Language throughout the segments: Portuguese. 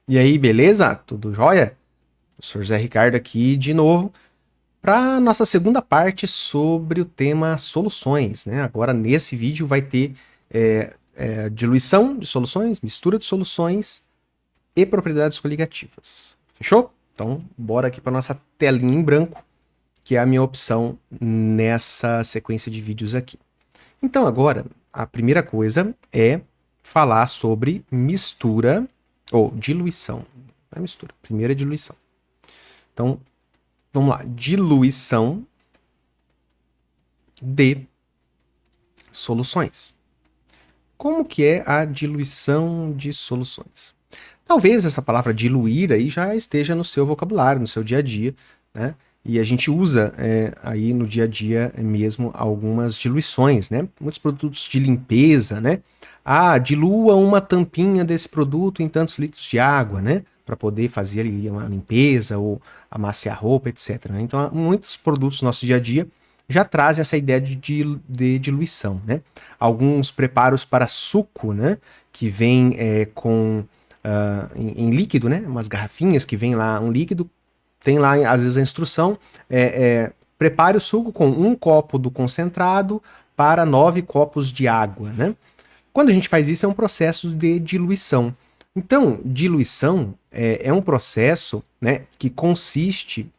E aí, beleza? Tudo jóia? Professor Zé Ricardo aqui de novo para nossa segunda parte sobre o tema soluções, né? Agora nesse vídeo vai ter diluição de soluções, mistura de soluções e propriedades coligativas. Fechou? Então, bora aqui para nossa telinha em branco, que é a minha opção nessa sequência de vídeos aqui. Então, agora, a primeira coisa é falar sobre mistura ou diluição. Não é mistura, primeiro é diluição. Então, vamos lá. Diluição de soluções. Como que é a diluição de soluções? Talvez essa palavra diluir aí já esteja no seu vocabulário, no seu dia a dia, né? E a gente usa aí no dia a dia mesmo algumas diluições, né? Muitos produtos de limpeza, né? Ah, dilua uma tampinha desse produto em tantos litros de água, né? Para poder fazer ali uma limpeza ou amaciar roupa, etc. Né? Então, muitos produtos do nosso dia a dia já trazem essa ideia de diluição, né? Alguns preparos para suco, né? Que vem com em líquido, né? Umas garrafinhas que vem lá um líquido, tem lá às vezes a instrução, prepare o suco com 1 copo do concentrado para 9 copos de água, né? Quando a gente faz isso é um processo de diluição. Então, diluição é um processo, né, que consiste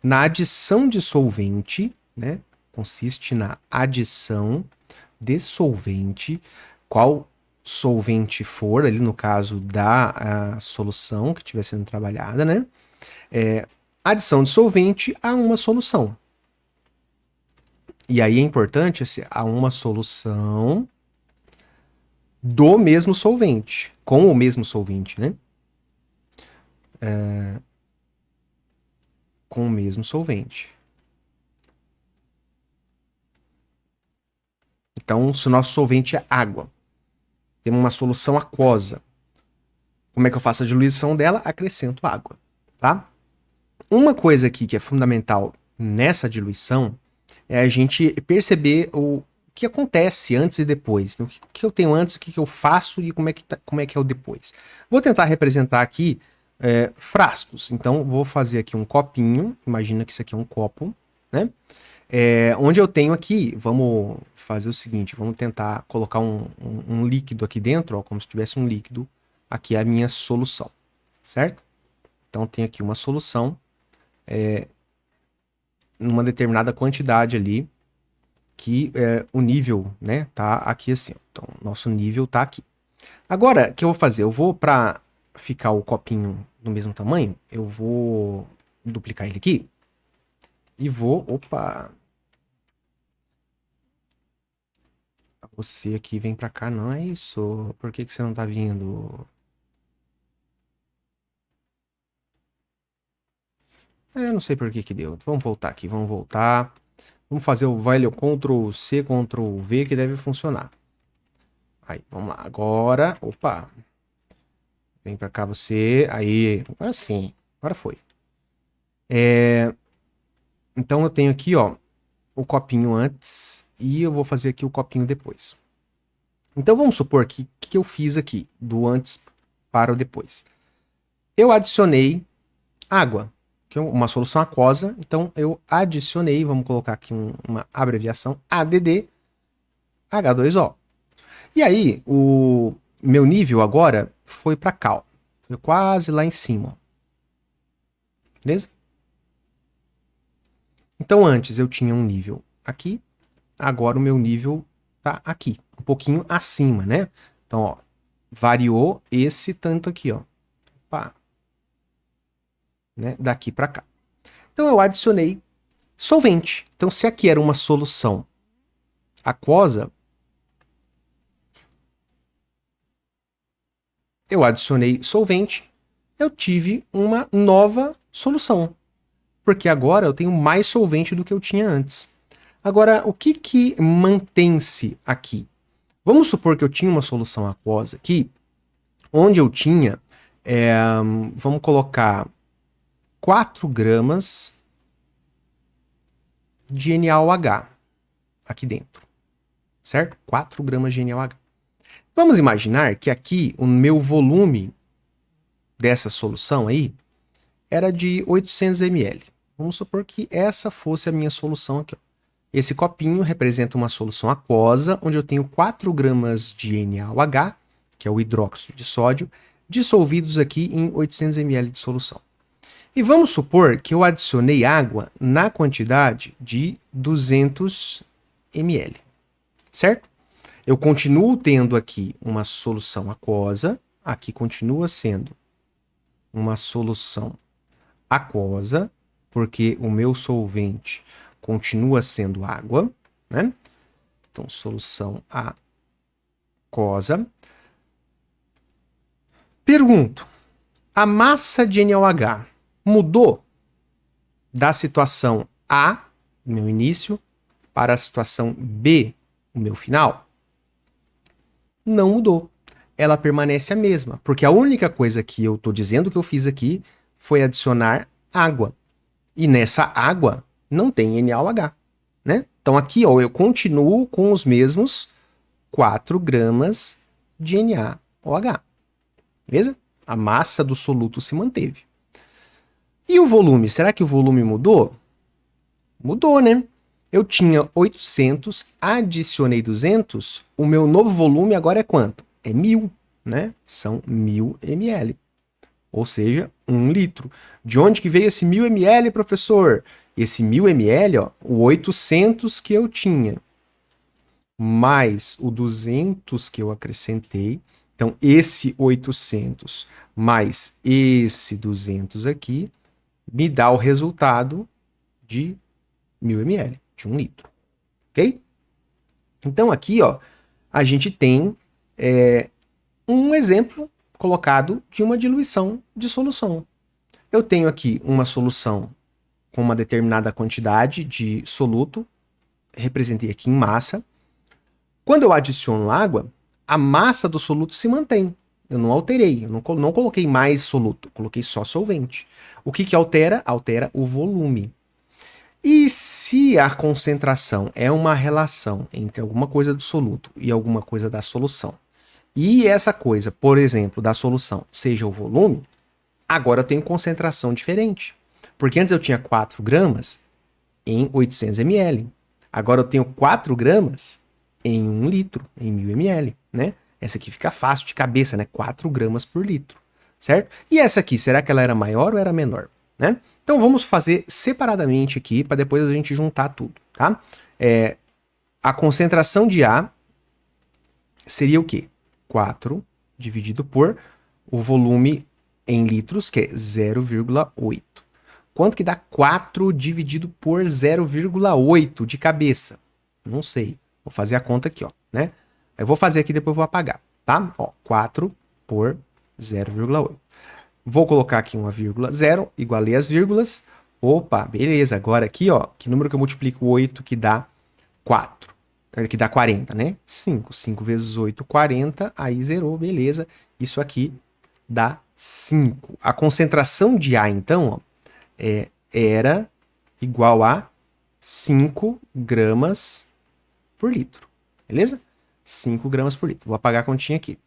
na adição de solvente, né? Consiste na adição de solvente, qual solvente for, ali no caso da solução que estiver sendo trabalhada, né? Adição de solvente a uma solução. E aí é importante a uma solução do mesmo solvente, com o mesmo solvente, né? Com o mesmo solvente. Então, se o nosso solvente é água, temos uma solução aquosa, como é que eu faço a diluição dela? Acrescento água, tá? Uma coisa aqui que é fundamental nessa diluição é a gente perceber o que acontece antes e depois. Né? O que eu tenho antes, o que eu faço e como é que é o depois. Vou tentar representar aqui frascos. Então, vou fazer aqui um copinho. Imagina que isso aqui é um copo, né? Onde eu tenho aqui, vamos fazer o seguinte, vamos tentar colocar um líquido aqui dentro, ó, como se tivesse um líquido. Aqui é a minha solução, certo? Então, tem aqui uma solução numa determinada quantidade ali, que o nível, né, tá aqui assim. Então, nosso nível tá aqui. Agora, o que eu vou fazer? Eu vou, para ficar o copinho do mesmo tamanho, eu vou duplicar ele aqui e vou, opa, você aqui vem pra cá, não é isso? Por que você não tá vindo? Não sei por que que deu. Vamos voltar aqui, vamos voltar. Vamos fazer o velho Ctrl C, Ctrl V que deve funcionar. Aí, vamos lá. Agora, opa, vem pra cá você. Aí, agora sim. Agora foi. Então eu tenho aqui, ó, o copinho antes e eu vou fazer aqui o copinho depois. Então vamos supor que eu fiz aqui, do antes para o depois. Eu adicionei água, que é uma solução aquosa. Então eu adicionei, vamos colocar aqui uma abreviação, ADD, H2O. E aí, o meu nível agora foi para cá, ó. Foi quase lá em cima. Beleza? Então antes eu tinha um nível aqui, agora o meu nível tá aqui, um pouquinho acima, né? Então, ó, variou esse tanto aqui, ó. Pá, né? Daqui para cá. Então eu adicionei solvente. Então se aqui era uma solução aquosa, eu adicionei solvente, eu tive uma nova solução, porque agora eu tenho mais solvente do que eu tinha antes. Agora, o que mantém-se aqui? Vamos supor que eu tinha uma solução aquosa aqui, onde eu tinha, vamos colocar 4 gramas de NaOH aqui dentro, certo? 4 gramas de NaOH. Vamos imaginar que aqui o meu volume dessa solução aí era de 800 ml. Vamos supor que essa fosse a minha solução aqui. Ó. Esse copinho representa uma solução aquosa, onde eu tenho 4 gramas de NaOH, que é o hidróxido de sódio, dissolvidos aqui em 800 ml de solução. E vamos supor que eu adicionei água na quantidade de 200 ml, certo? Eu continuo tendo aqui uma solução aquosa, aqui continua sendo uma solução aquosa, porque o meu solvente continua sendo água, né? Então, solução aquosa. Pergunto, a massa de NaOH mudou da situação A, meu início, para a situação B, o meu final? Não mudou. Ela permanece a mesma, porque a única coisa que eu estou dizendo que eu fiz aqui foi adicionar água. E nessa água não tem NaOH, né? Então aqui, ó, eu continuo com os mesmos 4 gramas de NaOH. Beleza? A massa do soluto se manteve. E o volume? Será que o volume mudou? Mudou, né? Eu tinha 800, adicionei 200, o meu novo volume agora é quanto? É 1000, né? São 1000 ml. Ou seja, 1 litro. De onde que veio esse 1000 ml, professor? Esse 1000 ml, ó, o 800 que eu tinha, mais o 200 que eu acrescentei. Então, esse 800 mais esse 200 aqui me dá o resultado de 1000 ml, de 1 litro. Ok? Então, aqui, ó, a gente tem um exemplo colocado de uma diluição de solução. Eu tenho aqui uma solução com uma determinada quantidade de soluto, representei aqui em massa. Quando eu adiciono água, a massa do soluto se mantém. Eu não alterei, eu não coloquei mais soluto, coloquei só solvente. O que altera? Altera o volume. E se a concentração é uma relação entre alguma coisa do soluto e alguma coisa da solução, e essa coisa, por exemplo, da solução seja o volume, agora eu tenho concentração diferente. Porque antes eu tinha 4 gramas em 800 ml. Agora eu tenho 4 gramas em 1 litro, em 1000 ml, né? Essa aqui fica fácil de cabeça, né? 4 gramas por litro, certo? E essa aqui, será que ela era maior ou era menor, né? Então vamos fazer separadamente aqui, para depois a gente juntar tudo, tá? A concentração de A seria o quê? 4 dividido por o volume em litros, que é 0,8. Quanto que dá 4 dividido por 0,8 de cabeça? Não sei. Vou fazer a conta aqui, ó, né? Eu vou fazer aqui, depois eu vou apagar, tá? Ó, 4 por 0,8. Vou colocar aqui uma vírgula 0, igualei as vírgulas. Opa, beleza. Agora aqui, ó, que número que eu multiplico 8 que dá 4? Que dá 40, né? 5. 5 vezes 8, 40. Aí zerou, beleza. Isso aqui dá 5. A concentração de A, então, ó, era igual a 5 gramas por litro. Beleza? 5 gramas por litro. Vou apagar a continha aqui.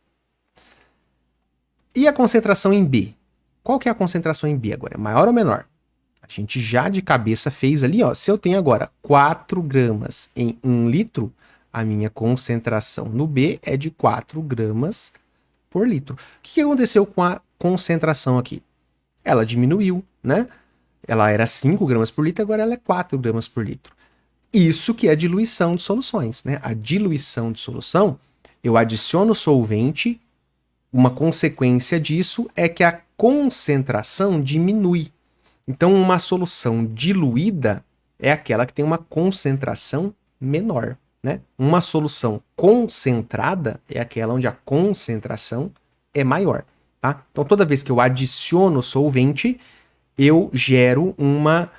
E a concentração em B? Qual que é a concentração em B agora? É maior ou menor? A gente já de cabeça fez ali, ó. Se eu tenho agora 4 gramas em 1 litro, a minha concentração no B é de 4 gramas por litro. O que aconteceu com a concentração aqui? Ela diminuiu, né? Ela era 5 gramas por litro, agora ela é 4 gramas por litro. Isso que é diluição de soluções, né? A diluição de solução, eu adiciono solvente, uma consequência disso é que a concentração diminui. Então, uma solução diluída é aquela que tem uma concentração menor, né? Uma solução concentrada é aquela onde a concentração é maior, tá? Então, toda vez que eu adiciono solvente, eu gero uma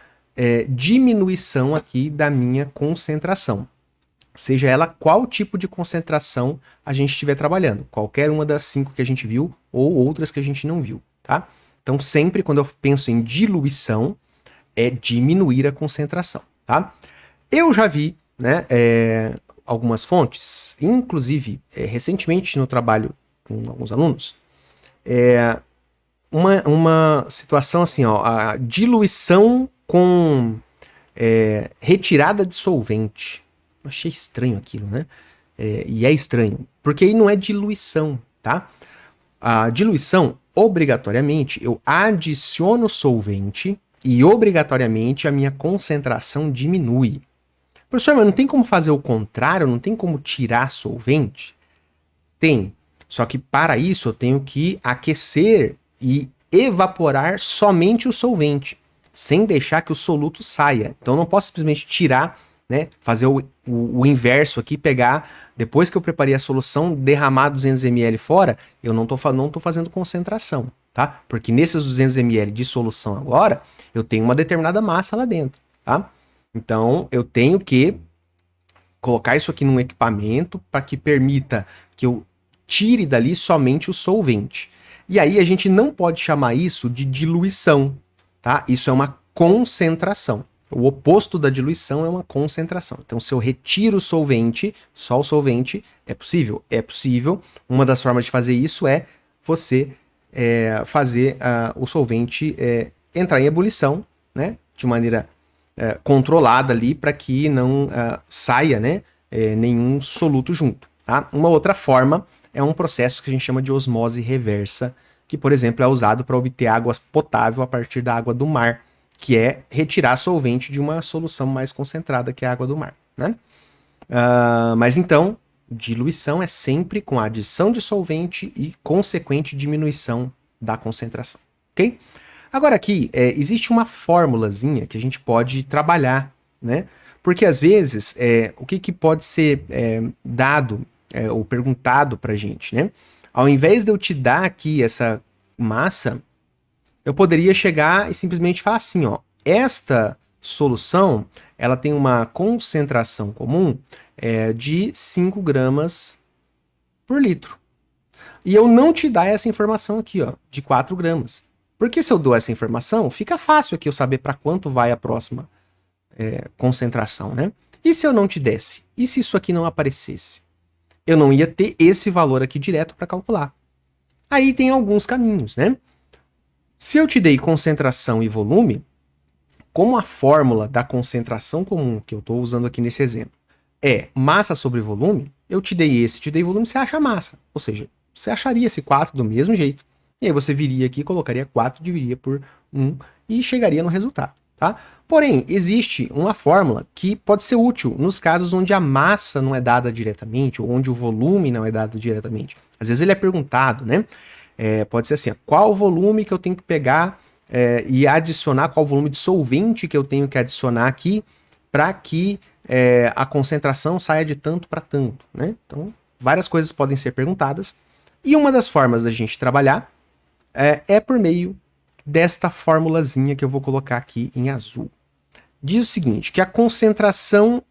diminuição aqui da minha concentração. Seja ela qual tipo de concentração a gente estiver trabalhando. Qualquer uma das 5 que a gente viu ou outras que a gente não viu, tá? Então, sempre quando eu penso em diluição, é diminuir a concentração, tá? Eu já vi, né, algumas fontes, inclusive, recentemente no trabalho com alguns alunos, uma situação assim, ó, a diluição com retirada de solvente. Achei estranho aquilo, né? E é estranho, porque aí não é diluição, tá? A diluição, obrigatoriamente, eu adiciono solvente e obrigatoriamente a minha concentração diminui. Professor, mas não tem como fazer o contrário? Não tem como tirar solvente? Tem. Só que para isso eu tenho que aquecer e evaporar somente o solvente, sem deixar que o soluto saia. Então eu não posso simplesmente tirar, né, fazer o inverso aqui, pegar, depois que eu preparei a solução, derramar 200 ml fora, eu não tô fazendo concentração, tá? Porque nesses 200 ml de solução agora, eu tenho uma determinada massa lá dentro, tá? Então eu tenho que colocar isso aqui num equipamento para que permita que eu tire dali somente o solvente. E aí a gente não pode chamar isso de diluição, tá? Isso é uma concentração. O oposto da diluição é uma concentração. Então, se eu retiro o solvente, só o solvente, é possível? É possível. Uma das formas de fazer isso é você fazer o solvente entrar em ebulição, né? De maneira controlada ali para que não saia, né, nenhum soluto junto. Tá? Uma outra forma é um processo que a gente chama de osmose reversa, que, por exemplo, é usado para obter água potável a partir da água do mar, que é retirar solvente de uma solução mais concentrada, que é a água do mar. Né? Mas então, diluição é sempre com a adição de solvente e consequente diminuição da concentração. Ok? Agora aqui, existe uma formulazinha que a gente pode trabalhar, né? Porque às vezes, o que pode ser dado ou perguntado pra gente, né? Ao invés de eu te dar aqui essa massa, eu poderia chegar e simplesmente falar assim, ó, esta solução, ela tem uma concentração comum de 5 gramas por litro. E eu não te dar essa informação aqui, ó, de 4 gramas. Porque se eu dou essa informação, fica fácil aqui eu saber para quanto vai a próxima concentração, né? E se eu não te desse? E se isso aqui não aparecesse? Eu não ia ter esse valor aqui direto para calcular. Aí tem alguns caminhos, né? Se eu te dei concentração e volume, como a fórmula da concentração comum que eu estou usando aqui nesse exemplo é massa sobre volume, eu te dei volume, você acha massa. Ou seja, você acharia esse 4 do mesmo jeito. E aí você viria aqui, colocaria 4, dividiria por 1 e chegaria no resultado, tá? Porém, existe uma fórmula que pode ser útil nos casos onde a massa não é dada diretamente, ou onde o volume não é dado diretamente. Às vezes ele é perguntado, né? Pode ser assim, qual o volume que eu tenho que pegar e adicionar, qual o volume de solvente que eu tenho que adicionar aqui para que a concentração saia de tanto para tanto, né? Então, várias coisas podem ser perguntadas. E uma das formas da gente trabalhar é por meio desta formulazinha que eu vou colocar aqui em azul. Diz o seguinte, que a concentração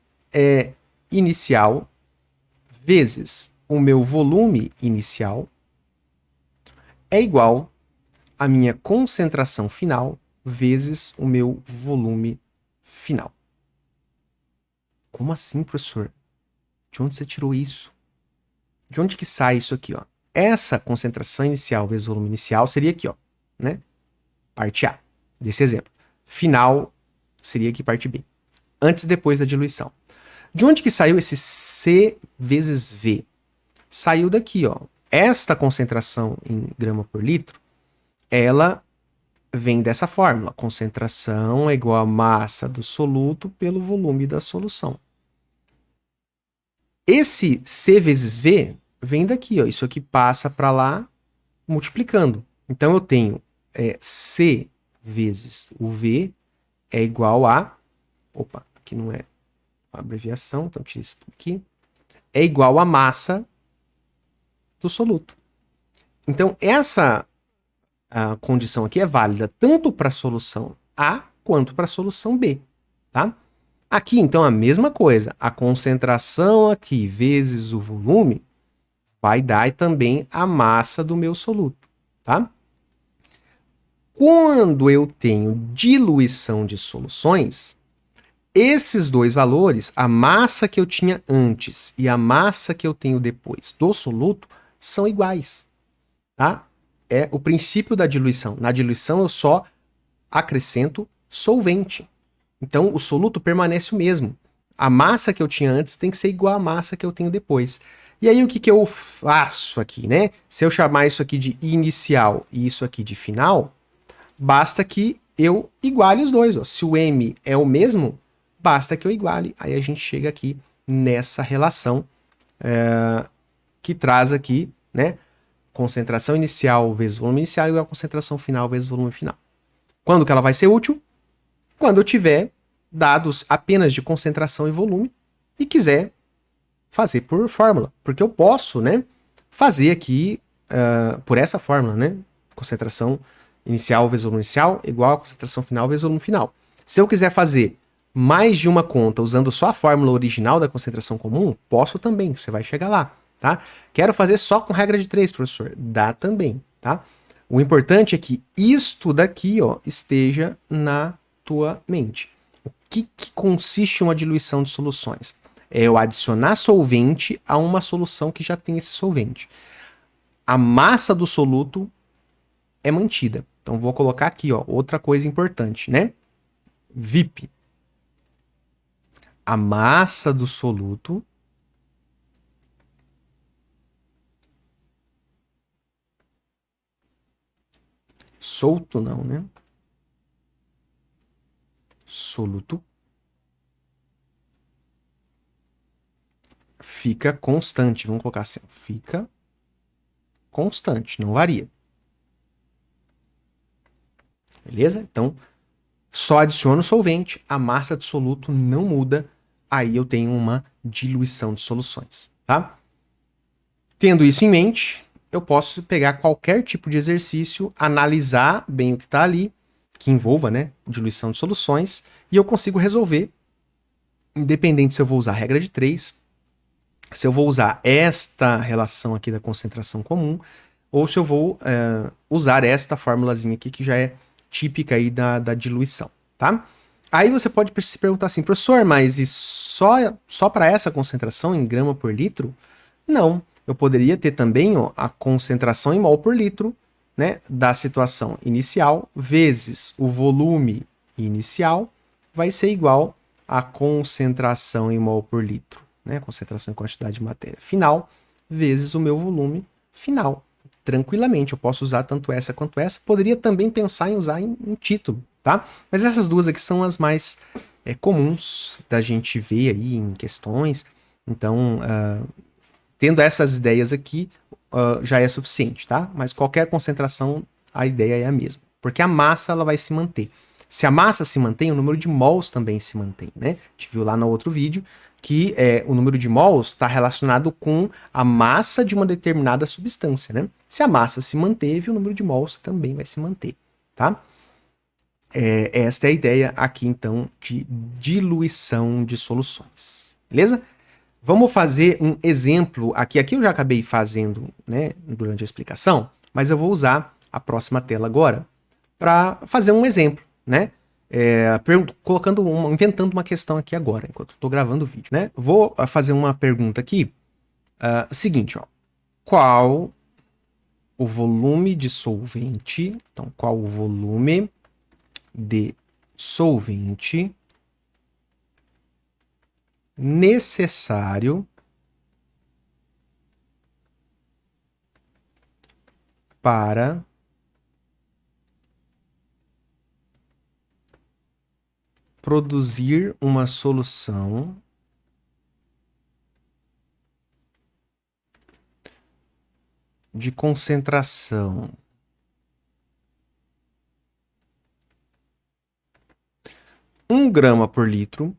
inicial vezes o meu volume inicial é igual à minha concentração final vezes o meu volume final. Como assim, professor? De onde você tirou isso? De onde que sai isso aqui, ó? Essa concentração inicial vezes o volume inicial seria aqui, ó, né? Parte A, desse exemplo. Final seria aqui parte B. Antes e depois da diluição. De onde que saiu esse C vezes V? Saiu daqui, ó. Esta concentração em grama por litro, ela vem dessa fórmula. Concentração é igual a massa do soluto pelo volume da solução. Esse C vezes V vem daqui, ó. Isso aqui passa para lá multiplicando. Então eu tenho C vezes o V é igual a... Opa, aqui não é a abreviação, então tira isso aqui. É igual a massa do soluto. Então essa condição aqui é válida tanto para a solução A quanto para a solução B, tá? Aqui, então, a mesma coisa. A concentração aqui vezes o volume vai dar também a massa do meu soluto, tá? Quando eu tenho diluição de soluções, esses dois valores, a massa que eu tinha antes e a massa que eu tenho depois do soluto, são iguais, tá? é o princípio da diluição. Na diluição eu só acrescento solvente. Então o soluto permanece o mesmo. A massa que eu tinha antes tem que ser igual à massa que eu tenho depois. E aí o que eu faço aqui, né? Se eu chamar isso aqui de inicial e isso aqui de final, basta que eu iguale os dois. Ó. Se o M é o mesmo, basta que eu iguale. Aí a gente chega aqui nessa relação que traz aqui, né? Concentração inicial vezes volume inicial igual a concentração final vezes volume final. Quando que ela vai ser útil? Quando eu tiver dados apenas de concentração e volume e quiser fazer por fórmula. Porque eu posso, né, fazer aqui por essa fórmula, né? Concentração inicial vezes volume inicial igual a concentração final vezes volume final. Se eu quiser fazer mais de uma conta usando só a fórmula original da concentração comum, posso também, você vai chegar lá, tá? Quero fazer só com regra de 3, professor. Dá também, tá? O importante é que isto daqui, ó, esteja na tua mente. O que consiste uma diluição de soluções? É eu adicionar solvente a uma solução que já tem esse solvente. A massa do soluto é mantida. Então vou colocar aqui, ó, outra coisa importante, né? VIP. A massa do soluto solto não, né? Soluto fica constante. Vamos colocar assim, fica constante, não varia. Beleza? Então, só adiciono solvente, a massa de soluto não muda, aí eu tenho uma diluição de soluções, tá? Tendo isso em mente, eu posso pegar qualquer tipo de exercício, analisar bem o que está ali, que envolva, né, diluição de soluções, e eu consigo resolver, independente se eu vou usar a regra de 3, se eu vou usar esta relação aqui da concentração comum, ou se eu vou usar esta formulazinha aqui, que já é típica aí da diluição, tá? Aí você pode se perguntar assim, professor, mas e só para essa concentração em grama por litro? Não, eu poderia ter também ó, a concentração em mol por litro, né, da situação inicial, vezes o volume inicial, vai ser igual à concentração em mol por litro, né, concentração em quantidade de matéria final, vezes o meu volume final. Tranquilamente, eu posso usar tanto essa quanto essa. Poderia também pensar em usar em título, tá? Mas essas duas aqui são as mais comuns da gente ver aí em questões. Então, tendo essas ideias aqui, já é suficiente, tá? Mas qualquer concentração, a ideia é a mesma. Porque a massa, ela vai se manter. Se a massa se mantém, o número de mols também se mantém, né? A gente viu lá no outro vídeo que o número de mols está relacionado com a massa de uma determinada substância, né? Se a massa se manteve, o número de mols também vai se manter, tá? Esta é a ideia aqui, então, de diluição de soluções, beleza? Vamos fazer um exemplo aqui. Aqui eu já acabei fazendo, né, durante a explicação, mas eu vou usar a próxima tela agora para fazer um exemplo, né? Inventando uma questão aqui agora, enquanto estou gravando o vídeo, né? Vou fazer uma pergunta aqui. Seguinte, ó. Qual o volume de solvente? Então, qual o volume de solvente necessário para produzir uma solução de concentração 1 grama por litro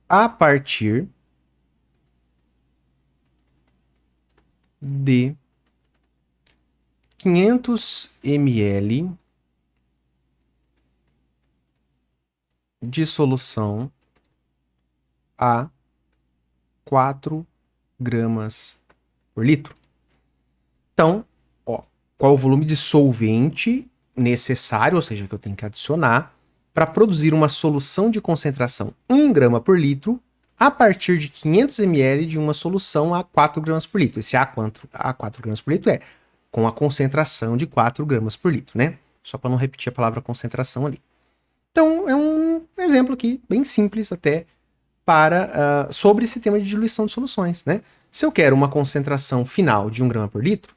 a partir de 500 ml de solução a 4 gramas por litro. Então, ó, qual o volume de solvente necessário, ou seja, que eu tenho que adicionar, para produzir uma solução de concentração 1 grama por litro a partir de 500 ml de uma solução a 4 gramas por litro. Esse A4 gramas por litro é com a concentração de 4 gramas por litro, né? Só para não repetir a palavra concentração ali. Então, é um exemplo aqui, bem simples até, para sobre esse tema de diluição de soluções, né? Se eu quero uma concentração final de 1 grama por litro,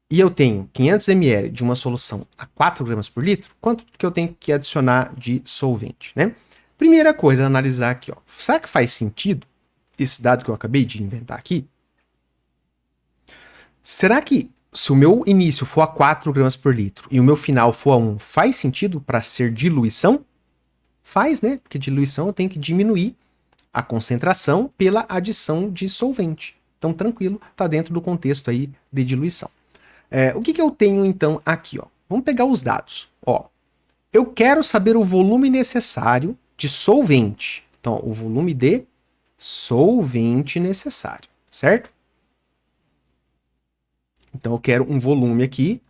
e eu tenho 500 ml de uma solução a 4 gramas por litro, quanto que eu tenho que adicionar de solvente, né? Primeira coisa, analisar aqui, ó. Será que faz sentido esse dado que eu acabei de inventar aqui? Será que se o meu início for a 4 gramas por litro e o meu final for a 1, faz sentido para ser diluição? Faz, né? Porque diluição eu tenho que diminuir a concentração pela adição de solvente. Então, tranquilo, está dentro do contexto aí de diluição. O que eu tenho, então, aqui? Ó? Vamos pegar os dados. Ó, eu quero saber o volume necessário de solvente. Então, o volume de solvente necessário, certo? Então, eu quero um volume aqui,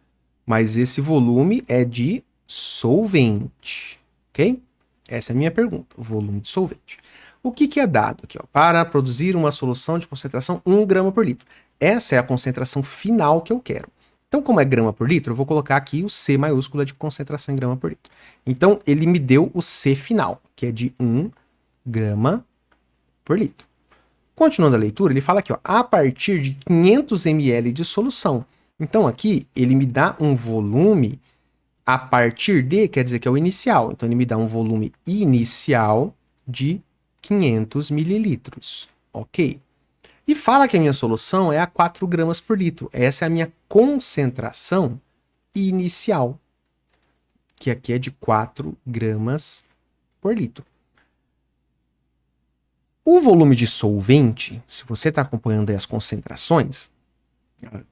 mas esse volume é de solvente, ok? Essa é a minha pergunta, o volume de solvente. O que é dado aqui? Ó? Para produzir uma solução de concentração 1 grama por litro. Essa é a concentração final que eu quero. Então, como é grama por litro, eu vou colocar aqui o C maiúsculo de concentração em grama por litro. Então, ele me deu o C final, que é de 1 grama por litro. Continuando a leitura, ele fala aqui, ó, a partir de 500 ml de solução. Então, aqui, ele me dá um volume a partir de, quer dizer que é o inicial. Então, ele me dá um volume inicial de 500 mililitros. Ok. E fala que a minha solução é a 4 gramas por litro. Essa é a minha concentração inicial, que aqui é de 4 gramas por litro. O volume de solvente, se você está acompanhando aí as concentrações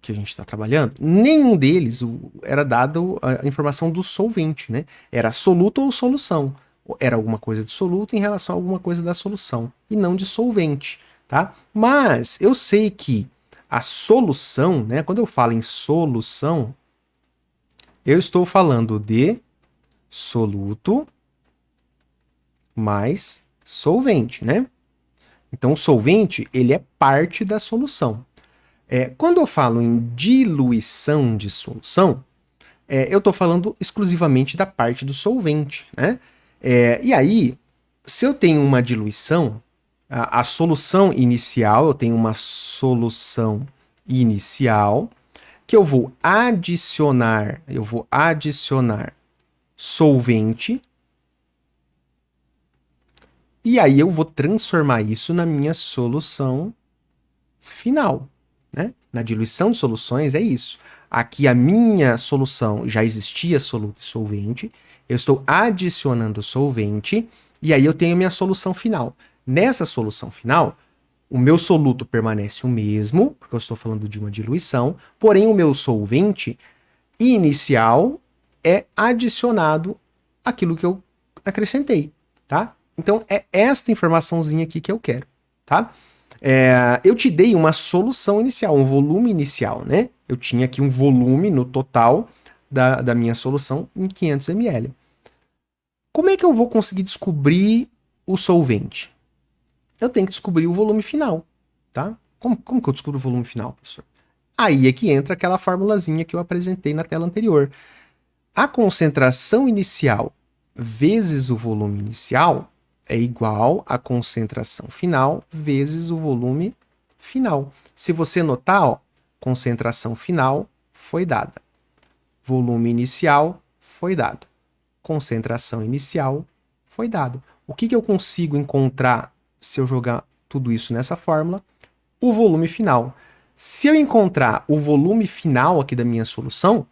que a gente está trabalhando, nenhum deles era dado a informação do solvente, né? Era soluto ou solução. Era alguma coisa de soluto em relação a alguma coisa da solução, e não de solvente, tá? Mas eu sei que a solução, né? Quando eu falo em solução, eu estou falando de soluto mais solvente, né? Então, o solvente, ele é parte da solução. Quando eu falo em diluição de solução, eu estou falando exclusivamente da parte do solvente, né? E aí, se eu tenho uma diluição, a solução inicial, eu tenho uma solução inicial, que eu vou adicionar solvente, e aí eu vou transformar isso na minha solução final, né? Na diluição de soluções é isso. Aqui a minha solução já existia soluto e solvente, eu estou adicionando solvente, e aí eu tenho minha solução final. Nessa solução final, o meu soluto permanece o mesmo, porque eu estou falando de uma diluição, porém o meu solvente inicial é adicionado àquilo que eu acrescentei, tá? Então, é esta informaçãozinha aqui que eu quero, tá? Eu te dei uma solução inicial, um volume inicial, né? Eu tinha aqui um volume no total da minha solução em 500 ml. Como é que eu vou conseguir descobrir o solvente? Eu tenho que descobrir o volume final, tá? Como que eu descubro o volume final, professor? Aí é que entra aquela formulazinha que eu apresentei na tela anterior. A concentração inicial vezes o volume inicial é igual à concentração final vezes o volume final. Se você notar, ó, concentração final foi dada. Volume inicial foi dado. Concentração inicial foi dado. O que eu consigo encontrar se eu jogar tudo isso nessa fórmula? O volume final. Se eu encontrar o volume final aqui da minha solução,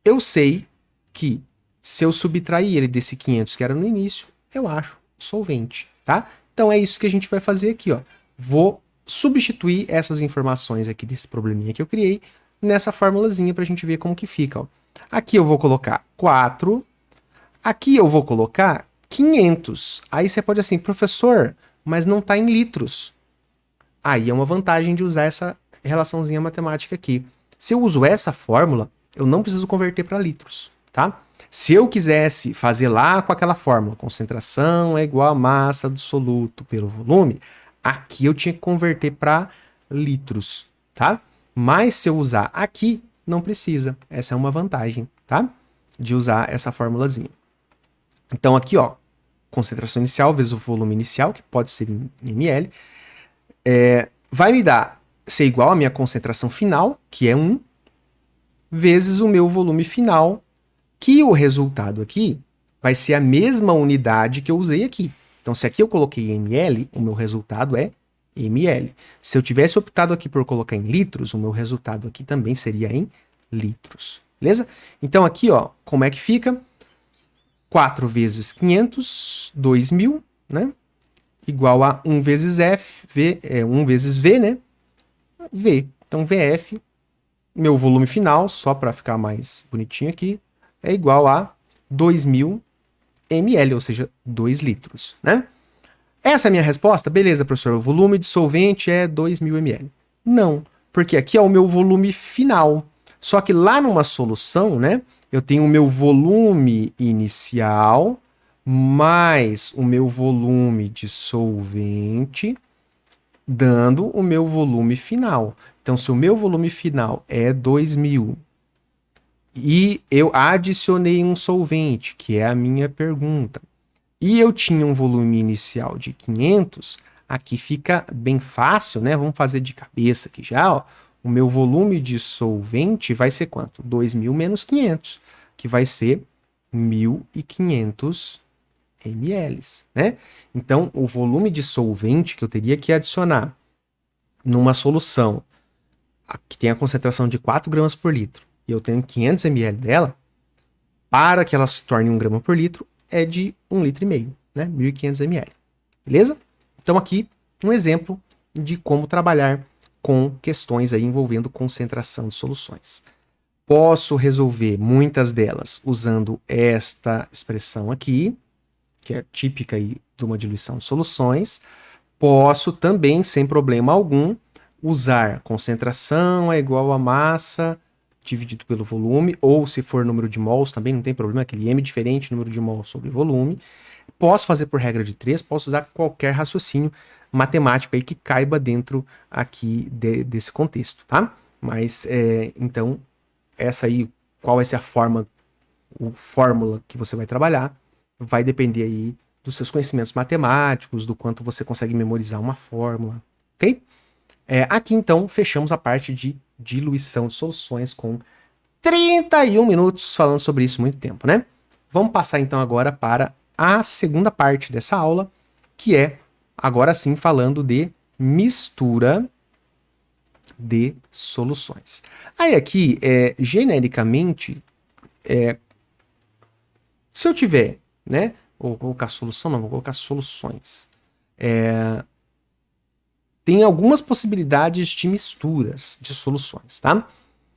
eu sei que se eu subtrair ele desse 500 que era no início, eu acho solvente, tá? Então é isso que a gente vai fazer aqui, ó. Vou substituir essas informações aqui desse probleminha que eu criei nessa formulazinha pra gente ver como que fica, ó. Aqui eu vou colocar 4, aqui eu vou colocar 500. Aí você pode assim, professor, mas não tá em litros. Aí é uma vantagem de usar essa relaçãozinha matemática aqui. Se eu uso essa fórmula, eu não preciso converter para litros, tá? Se eu quisesse fazer lá com aquela fórmula, concentração é igual a massa do soluto pelo volume, aqui eu tinha que converter para litros, tá? Mas se eu usar aqui, não precisa. Essa é uma vantagem, tá? De usar essa formulazinha. Então aqui, ó, concentração inicial vezes o volume inicial, que pode ser em ml, vai me dar ser igual à minha concentração final, que é 1, vezes o meu volume final, que o resultado aqui vai ser a mesma unidade que eu usei aqui. Então, se aqui eu coloquei ml, o meu resultado é ml. Se eu tivesse optado aqui por colocar em litros, o meu resultado aqui também seria em litros. Beleza? Então, aqui, ó, como é que fica? 4 vezes 500, 2.000, né? Igual a 1 vezes F, 1 vezes V, né? V. Então, VF, meu volume final, só para ficar mais bonitinho aqui, é igual a 2.000 ml, ou seja, 2 litros, né? Essa é a minha resposta? Beleza, professor, o volume de solvente é 2.000 ml. Não, porque aqui é o meu volume final. Só que lá numa solução, né, eu tenho o meu volume inicial mais o meu volume de solvente, dando o meu volume final. Então, se o meu volume final é 2.000 e eu adicionei um solvente, que é a minha pergunta, e eu tinha um volume inicial de 500, aqui fica bem fácil, né? Vamos fazer de cabeça aqui já, ó. O meu volume de solvente vai ser quanto? 2.000 menos 500, que vai ser 1.500 ml, né? Então, o volume de solvente que eu teria que adicionar numa solução que tem a concentração de 4 gramas por litro, e eu tenho 500 ml dela, para que ela se torne 1 grama por litro, é de 1,5 litro, né? 1.500 ml. Beleza? Então aqui um exemplo de como trabalhar com questões aí envolvendo concentração de soluções. Posso resolver muitas delas usando esta expressão aqui, que é típica aí de uma diluição de soluções. Posso também, sem problema algum, usar concentração é igual a massa dividido pelo volume, ou se for número de mols, também não tem problema, aquele M diferente, número de mols sobre volume. Posso fazer por regra de 3, posso usar qualquer raciocínio matemático aí que caiba dentro aqui desse contexto, tá? Mas, então, essa aí, qual vai ser a fórmula que você vai trabalhar, vai depender aí dos seus conhecimentos matemáticos, do quanto você consegue memorizar uma fórmula, ok? Aqui, então, fechamos a parte de diluição de soluções com 31 minutos falando sobre isso, muito tempo, né? Vamos passar, então, agora para a segunda parte dessa aula, que é, agora sim, falando de mistura de soluções. Aí aqui, genericamente, se eu tiver, né? Vou colocar solução, não, vou colocar soluções. Tem algumas possibilidades de misturas de soluções, tá?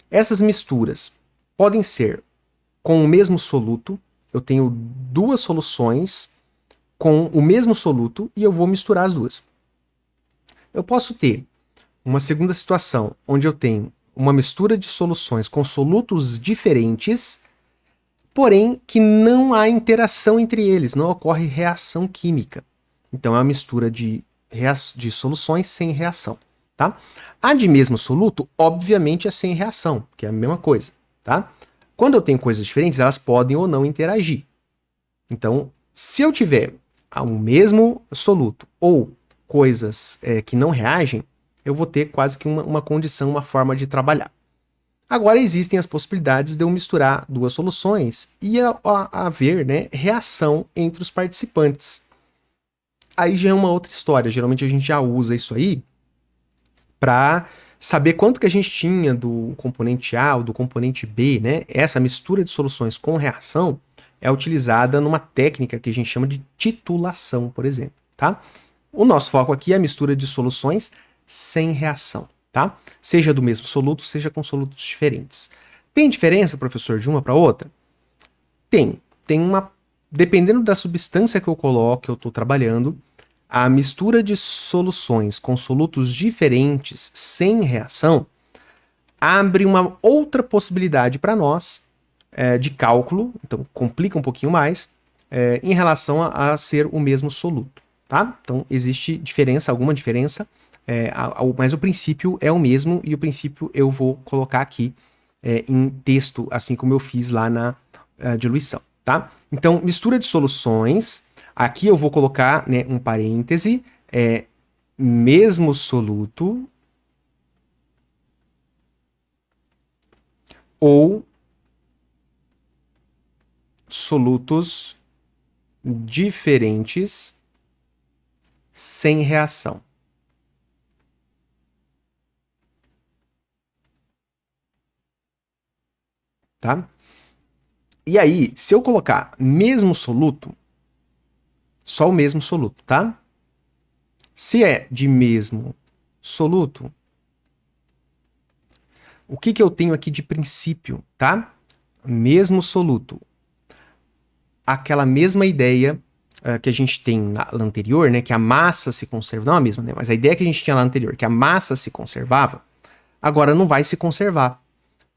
Essas misturas podem ser com o mesmo soluto. Eu tenho duas soluções com o mesmo soluto e eu vou misturar as duas. Eu posso ter uma segunda situação onde eu tenho uma mistura de soluções com solutos diferentes, porém que não há interação entre eles, não ocorre reação química. Então é uma mistura de soluções sem reação, tá? A de mesmo soluto, obviamente, é sem reação, que é a mesma coisa, tá? Quando eu tenho coisas diferentes, elas podem ou não interagir. Então, se eu tiver o mesmo soluto ou coisas que não reagem, eu vou ter quase que uma condição, uma forma de trabalhar. Agora existem as possibilidades de eu misturar duas soluções e haver, né, reação entre os participantes. Aí já é uma outra história. Geralmente a gente já usa isso aí para saber quanto que a gente tinha do componente A ou do componente B, né? Essa mistura de soluções com reação é utilizada numa técnica que a gente chama de titulação, por exemplo, tá? O nosso foco aqui é a mistura de soluções sem reação, tá? Seja do mesmo soluto, seja com solutos diferentes. Tem diferença, professor, de uma para outra? Tem. Tem uma... Dependendo da substância que eu coloco, que eu estou trabalhando, a mistura de soluções com solutos diferentes sem reação abre uma outra possibilidade para nós de cálculo, então complica um pouquinho mais, em relação a ser o mesmo soluto, tá? Então existe diferença, alguma diferença, mas o princípio é o mesmo e o princípio eu vou colocar aqui em texto, assim como eu fiz lá na diluição, tá? Então, mistura de soluções, aqui eu vou colocar, né, um parêntese, mesmo soluto ou solutos diferentes sem reação. Tá? E aí, se eu colocar mesmo soluto, só o mesmo soluto, tá? Se é de mesmo soluto, o que eu tenho aqui de princípio, tá? Mesmo soluto. Aquela mesma ideia que a gente tem lá anterior, né? Que a massa se conserva, não a mesma, né? Mas a ideia que a gente tinha lá anterior, que a massa se conservava, agora não vai se conservar.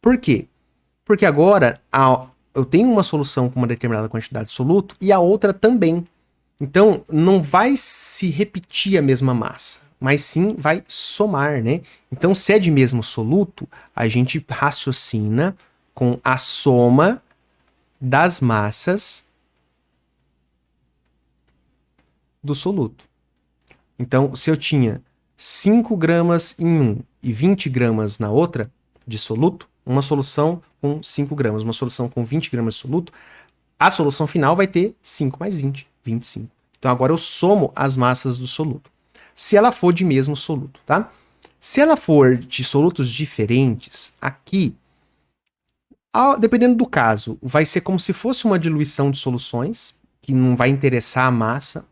Por quê? Porque agora eu tenho uma solução com uma determinada quantidade de soluto e a outra também. Então, não vai se repetir a mesma massa, mas sim vai somar, né? Então, se é de mesmo soluto, a gente raciocina com a soma das massas do soluto. Então, se eu tinha 5 gramas em um e 20 gramas na outra de soluto, uma solução com 5 gramas, uma solução com 20 gramas de soluto, a solução final vai ter 5 mais 20, 25. Então agora eu somo as massas do soluto. Se ela for de mesmo soluto, tá? Se ela for de solutos diferentes, aqui, dependendo do caso, vai ser como se fosse uma diluição de soluções, que não vai interessar a massa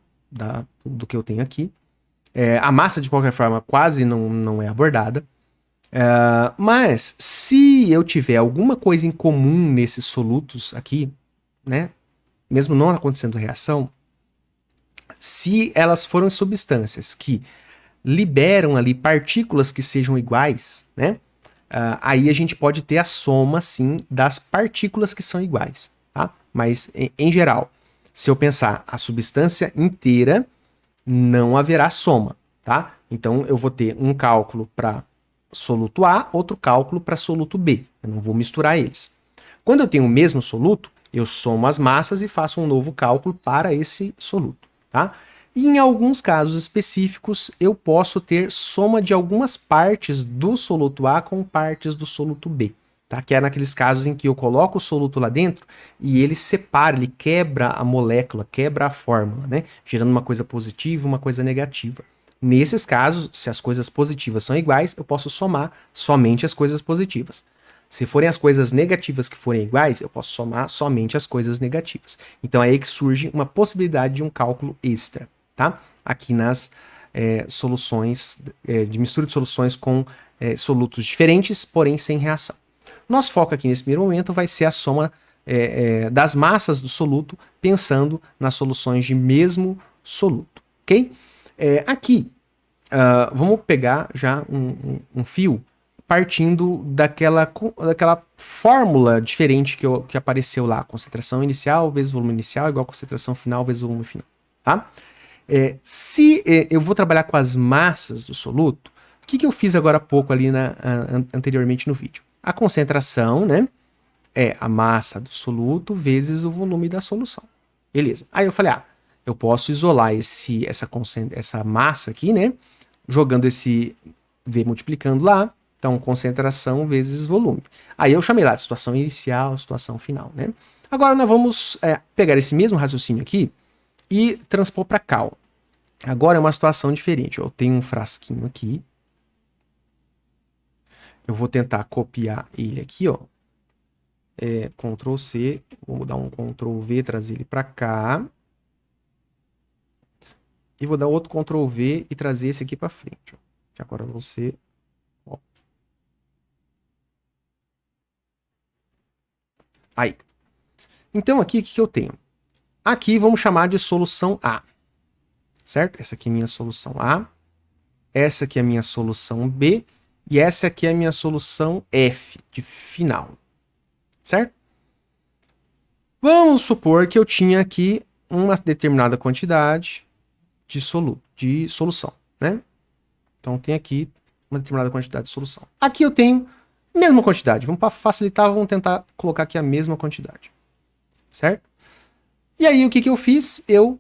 do que eu tenho aqui. A massa, de qualquer forma, quase não é abordada. Mas se eu tiver alguma coisa em comum nesses solutos aqui, né? Mesmo não acontecendo reação, se elas forem substâncias que liberam ali partículas que sejam iguais, né? Aí a gente pode ter a soma, sim, das partículas que são iguais, tá? Mas, em geral, se eu pensar a substância inteira, não haverá soma, tá? Então, eu vou ter um cálculo para soluto A, outro cálculo para soluto B. Eu não vou misturar eles. Quando eu tenho o mesmo soluto, eu somo as massas e faço um novo cálculo para esse soluto, tá? E em alguns casos específicos, eu posso ter soma de algumas partes do soluto A com partes do soluto B, tá? Que é naqueles casos em que eu coloco o soluto lá dentro e ele separa, ele quebra a molécula, quebra a fórmula, né? Gerando uma coisa positiva, uma coisa negativa. Nesses casos, se as coisas positivas são iguais, eu posso somar somente as coisas positivas. Se forem as coisas negativas que forem iguais, eu posso somar somente as coisas negativas. Então é aí que surge uma possibilidade de um cálculo extra, tá? Aqui nas soluções, de mistura de soluções com solutos diferentes, porém sem reação. Nosso foco aqui nesse primeiro momento vai ser a soma das massas do soluto, pensando nas soluções de mesmo soluto, ok? Aqui, vamos pegar já um fio partindo daquela fórmula diferente que apareceu lá. Concentração inicial vezes volume inicial igual a concentração final vezes volume final. Tá? Se eu vou trabalhar com as massas do soluto, o que eu fiz agora há pouco ali anteriormente no vídeo? A concentração, né, é a massa do soluto vezes o volume da solução. Beleza. Aí eu falei, eu posso isolar essa massa aqui, né, jogando esse V multiplicando lá. Então, concentração vezes volume. Aí eu chamei lá de situação inicial, situação final, né? Agora nós vamos pegar esse mesmo raciocínio aqui e transpor para cá. Agora é uma situação diferente. Eu tenho um frasquinho aqui. Eu vou tentar copiar ele aqui, ó. Ctrl C, vou dar um Ctrl V, trazer ele para cá. E vou dar outro Ctrl V e trazer esse aqui para frente. Ó. Que agora você... Ó. Aí. Então aqui, o que eu tenho? Aqui vamos chamar de solução A. Certo? Essa aqui é a minha solução A. Essa aqui é a minha solução B. E essa aqui é a minha solução F, de final. Certo? Vamos supor que eu tinha aqui uma determinada quantidade de solução, né? Então tem aqui uma determinada quantidade de solução. Aqui eu tenho Mesma quantidade. Vamos para facilitar, vamos tentar colocar aqui a mesma quantidade. Certo? E aí, o que eu fiz? Eu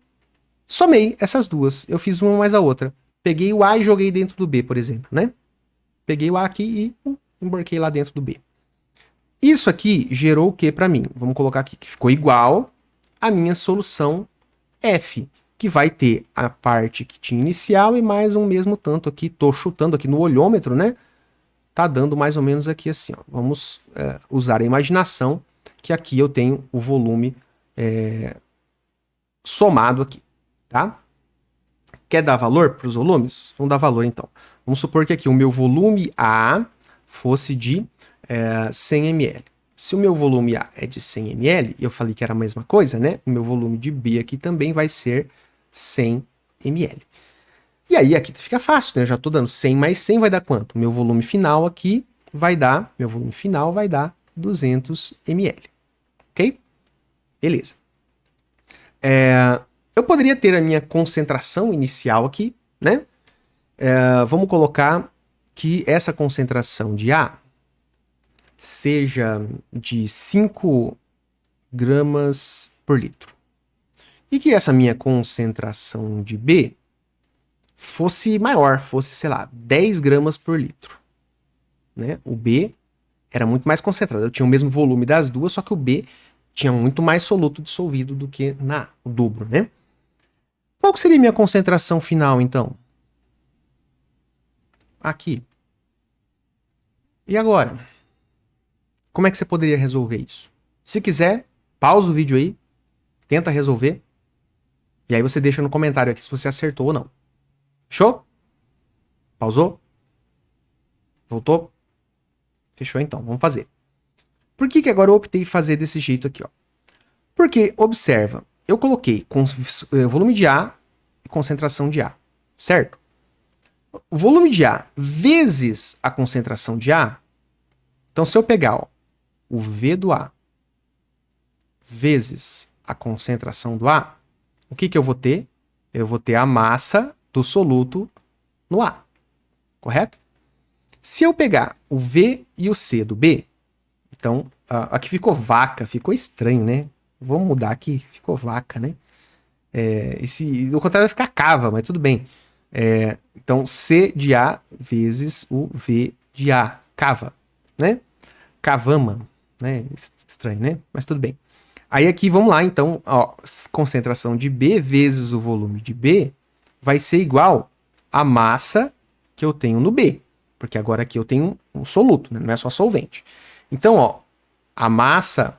somei essas duas. Eu fiz uma mais a outra. Peguei o A e joguei dentro do B, por exemplo, né? Peguei o A aqui e embarquei lá dentro do B. Isso aqui gerou o que para mim? Vamos colocar aqui que ficou igual à minha solução F, que vai ter a parte que tinha inicial e mais um mesmo tanto aqui. Tô chutando aqui no olhômetro, né? Tá dando mais ou menos aqui assim, ó. Vamos usar a imaginação que aqui eu tenho o volume somado aqui, tá? Quer dar valor para os volumes? Vamos dar valor então. Vamos supor que aqui o meu volume A fosse de 100 ml. Se o meu volume A é de 100 ml, eu falei que era a mesma coisa, né? O meu volume de B aqui também vai ser 100 ml. E aí aqui fica fácil, né? Eu já estou dando 100 mais 100 vai dar quanto? O meu volume final aqui vai dar 200 ml. Ok? Beleza. Eu poderia ter a minha concentração inicial aqui, né? Vamos colocar que essa concentração de A seja de 5 gramas por litro. E que essa minha concentração de B fosse maior, fosse, sei lá, 10 gramas por litro. Né? O B era muito mais concentrado. Eu tinha o mesmo volume das duas, só que o B tinha muito mais soluto dissolvido do que na A, o dobro, né? Qual seria a minha concentração final, então? Aqui. E agora? Como é que você poderia resolver isso? Se quiser, pausa o vídeo aí, tenta resolver, e aí você deixa no comentário aqui se você acertou ou não. Fechou? Pausou? Voltou? Fechou então, vamos fazer. Por que agora eu optei em fazer desse jeito aqui, ó? Porque, observa, eu coloquei volume de A e concentração de A, certo? O volume de A vezes a concentração de A, então se eu pegar ó, o V do A vezes a concentração do A, o que eu vou ter? Eu vou ter a massa do soluto no A, correto? Se eu pegar o V e o C do B, então aqui ficou vaca, ficou estranho, né? Vamos mudar aqui, ficou vaca, né? O contrário vai ficar cava, mas tudo bem. Então, C de A vezes o V de A, cava, né? Cavama, né? Estranho, né? Mas tudo bem. Aí aqui, vamos lá, então, ó, concentração de B vezes o volume de B vai ser igual à massa que eu tenho no B, porque agora aqui eu tenho um soluto, né? Não é só solvente. Então, ó, a massa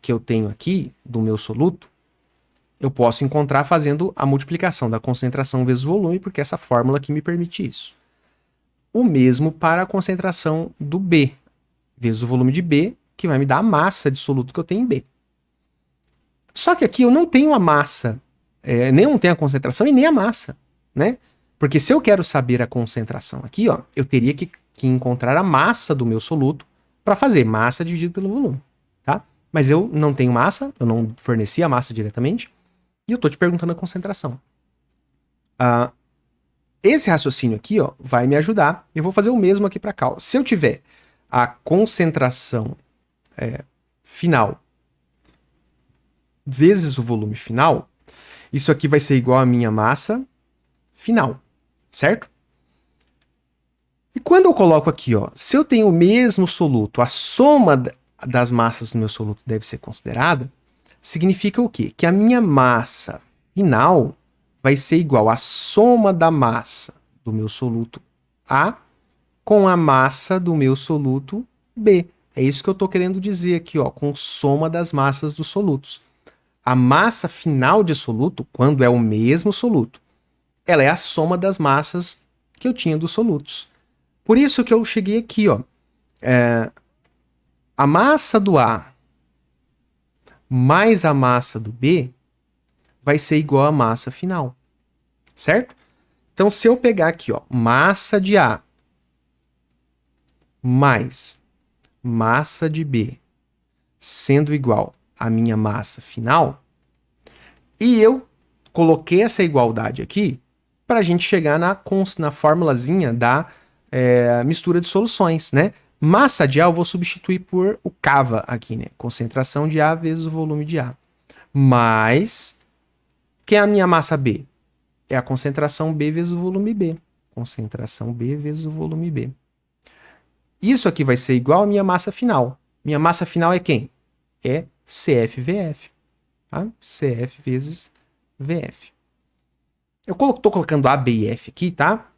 que eu tenho aqui do meu soluto, eu posso encontrar fazendo a multiplicação da concentração vezes o volume, porque essa fórmula aqui me permite isso. O mesmo para a concentração do B, vezes o volume de B, que vai me dar a massa de soluto que eu tenho em B. Só que aqui eu não tenho a massa, nem não tenho a concentração e nem a massa, né? Porque se eu quero saber a concentração aqui, ó, eu teria que encontrar a massa do meu soluto para fazer massa dividido pelo volume, tá? Mas eu não tenho massa, eu não forneci a massa diretamente, e eu tô te perguntando a concentração. Esse raciocínio aqui, ó, vai me ajudar. Eu vou fazer o mesmo aqui para cá. Se eu tiver a concentração final vezes o volume final, isso aqui vai ser igual à minha massa final, certo? E quando eu coloco aqui, ó, se eu tenho o mesmo soluto, a soma das massas do meu soluto deve ser considerada, significa o quê? Que a minha massa final vai ser igual à soma da massa do meu soluto A com a massa do meu soluto B. É isso que eu estou querendo dizer aqui, ó, com soma das massas dos solutos. A massa final de soluto, quando é o mesmo soluto, ela é a soma das massas que eu tinha dos solutos. Por isso que eu cheguei aqui, ó. A massa do A mais a massa do B vai ser igual à massa final, certo? Então, se eu pegar aqui, ó, massa de A mais massa de B sendo igual à minha massa final, e eu coloquei essa igualdade aqui para a gente chegar na formulazinha da mistura de soluções, né? Massa de A eu vou substituir por o cava aqui, né? Concentração de A vezes o volume de A. Mas, quem é a minha massa B? É a concentração B vezes o volume B. Concentração B vezes o volume B. Isso aqui vai ser igual à minha massa final. Minha massa final é quem? É CFVF. Tá? CF vezes VF. Eu estou colocando A, B e F aqui, tá?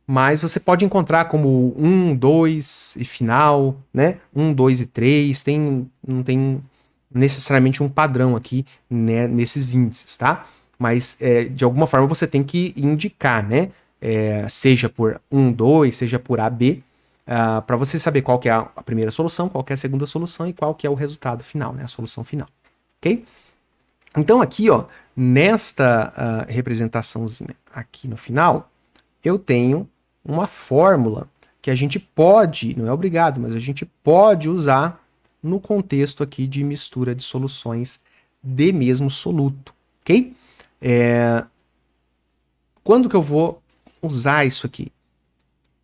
Mas você pode encontrar como 1, 2 e final, né? 1, 2 e 3. Não tem necessariamente um padrão aqui, né, nesses índices, tá? Mas de alguma forma você tem que indicar, né? Seja por 1, 2, seja por A, B, para você saber qual que é a primeira solução, qual que é a segunda solução e qual que é o resultado final, né? A solução final, ok? Então aqui, ó, nesta representaçãozinha aqui no final, eu tenho uma fórmula que a gente pode, não é obrigado, mas a gente pode usar no contexto aqui de mistura de soluções de mesmo soluto, ok? Quando que eu vou usar isso aqui?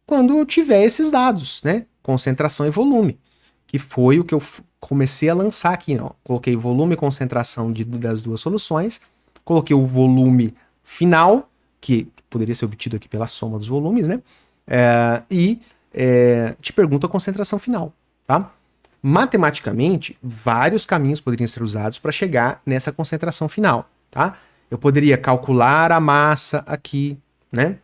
Quando eu tiver esses dados, né? Concentração e volume, que foi o que eu comecei a lançar aqui, ó. Coloquei volume e concentração das duas soluções, coloquei o volume final, que poderia ser obtido aqui pela soma dos volumes, né? Te pergunto a concentração final, tá? Matematicamente, vários caminhos poderiam ser usados para chegar nessa concentração final, tá? Eu poderia calcular a massa aqui, né?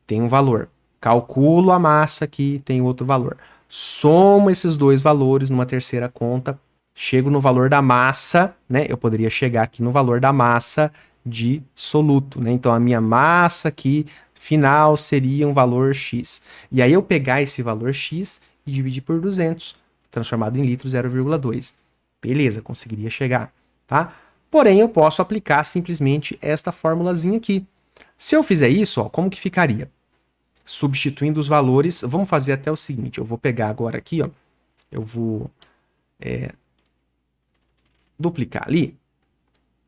Tem um valor. Calculo a massa aqui, tem outro valor. Somo esses dois valores numa terceira conta, chego no valor da massa, né? Eu poderia chegar aqui no valor da massa de soluto, né? Então a minha massa aqui final seria um valor X. E aí eu pegar esse valor X e dividir por 200, transformado em litro 0,2. Beleza, conseguiria chegar, tá? Porém, eu posso aplicar simplesmente esta formulazinha aqui. Se eu fizer isso, ó, como que ficaria? Substituindo os valores, vamos fazer até o seguinte, eu vou pegar agora aqui, ó, eu vou duplicar ali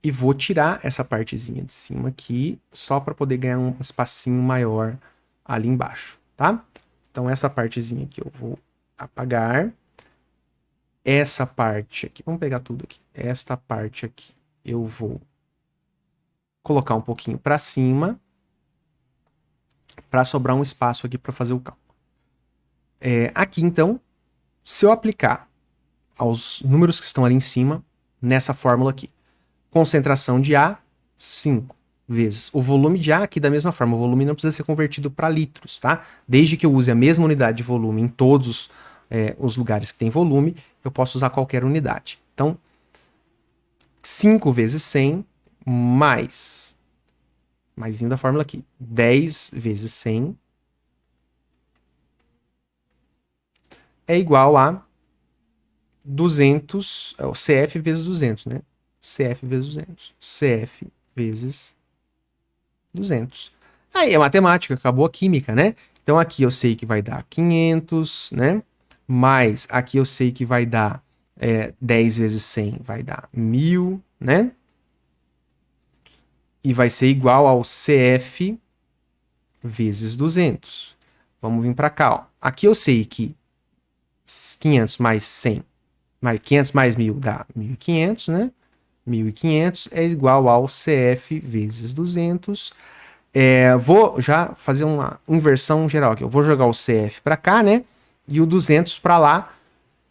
e vou tirar essa partezinha de cima aqui, só para poder ganhar um espacinho maior ali embaixo, tá? Então essa partezinha aqui eu vou apagar. Essa parte aqui, vamos pegar tudo aqui. Esta parte aqui eu vou colocar um pouquinho para cima, para sobrar um espaço aqui para fazer o cálculo. Aqui, então, se eu aplicar aos números que estão ali em cima, nessa fórmula aqui, concentração de A, 5 vezes o volume de A, aqui da mesma forma, o volume não precisa ser convertido para litros, tá? Desde que eu use a mesma unidade de volume em todos os lugares que tem volume, eu posso usar qualquer unidade. Então, 5 vezes 100 mais da fórmula aqui, 10 vezes 100 é igual a 200, o CF vezes 200, né? CF vezes 200. CF vezes 200. Aí é matemática, acabou a química, né? Então aqui eu sei que vai dar 500, né? Mais aqui eu sei que vai dar 10 vezes 100 vai dar 1000, né? E vai ser igual ao CF vezes 200. Vamos vir para cá, ó. Aqui eu sei que 500 mais 100, 500 mais 1000 dá 1500, né? 1500 é igual ao CF vezes 200. Vou já fazer uma inversão geral aqui. Eu vou jogar o CF para cá, né? E o 200 para lá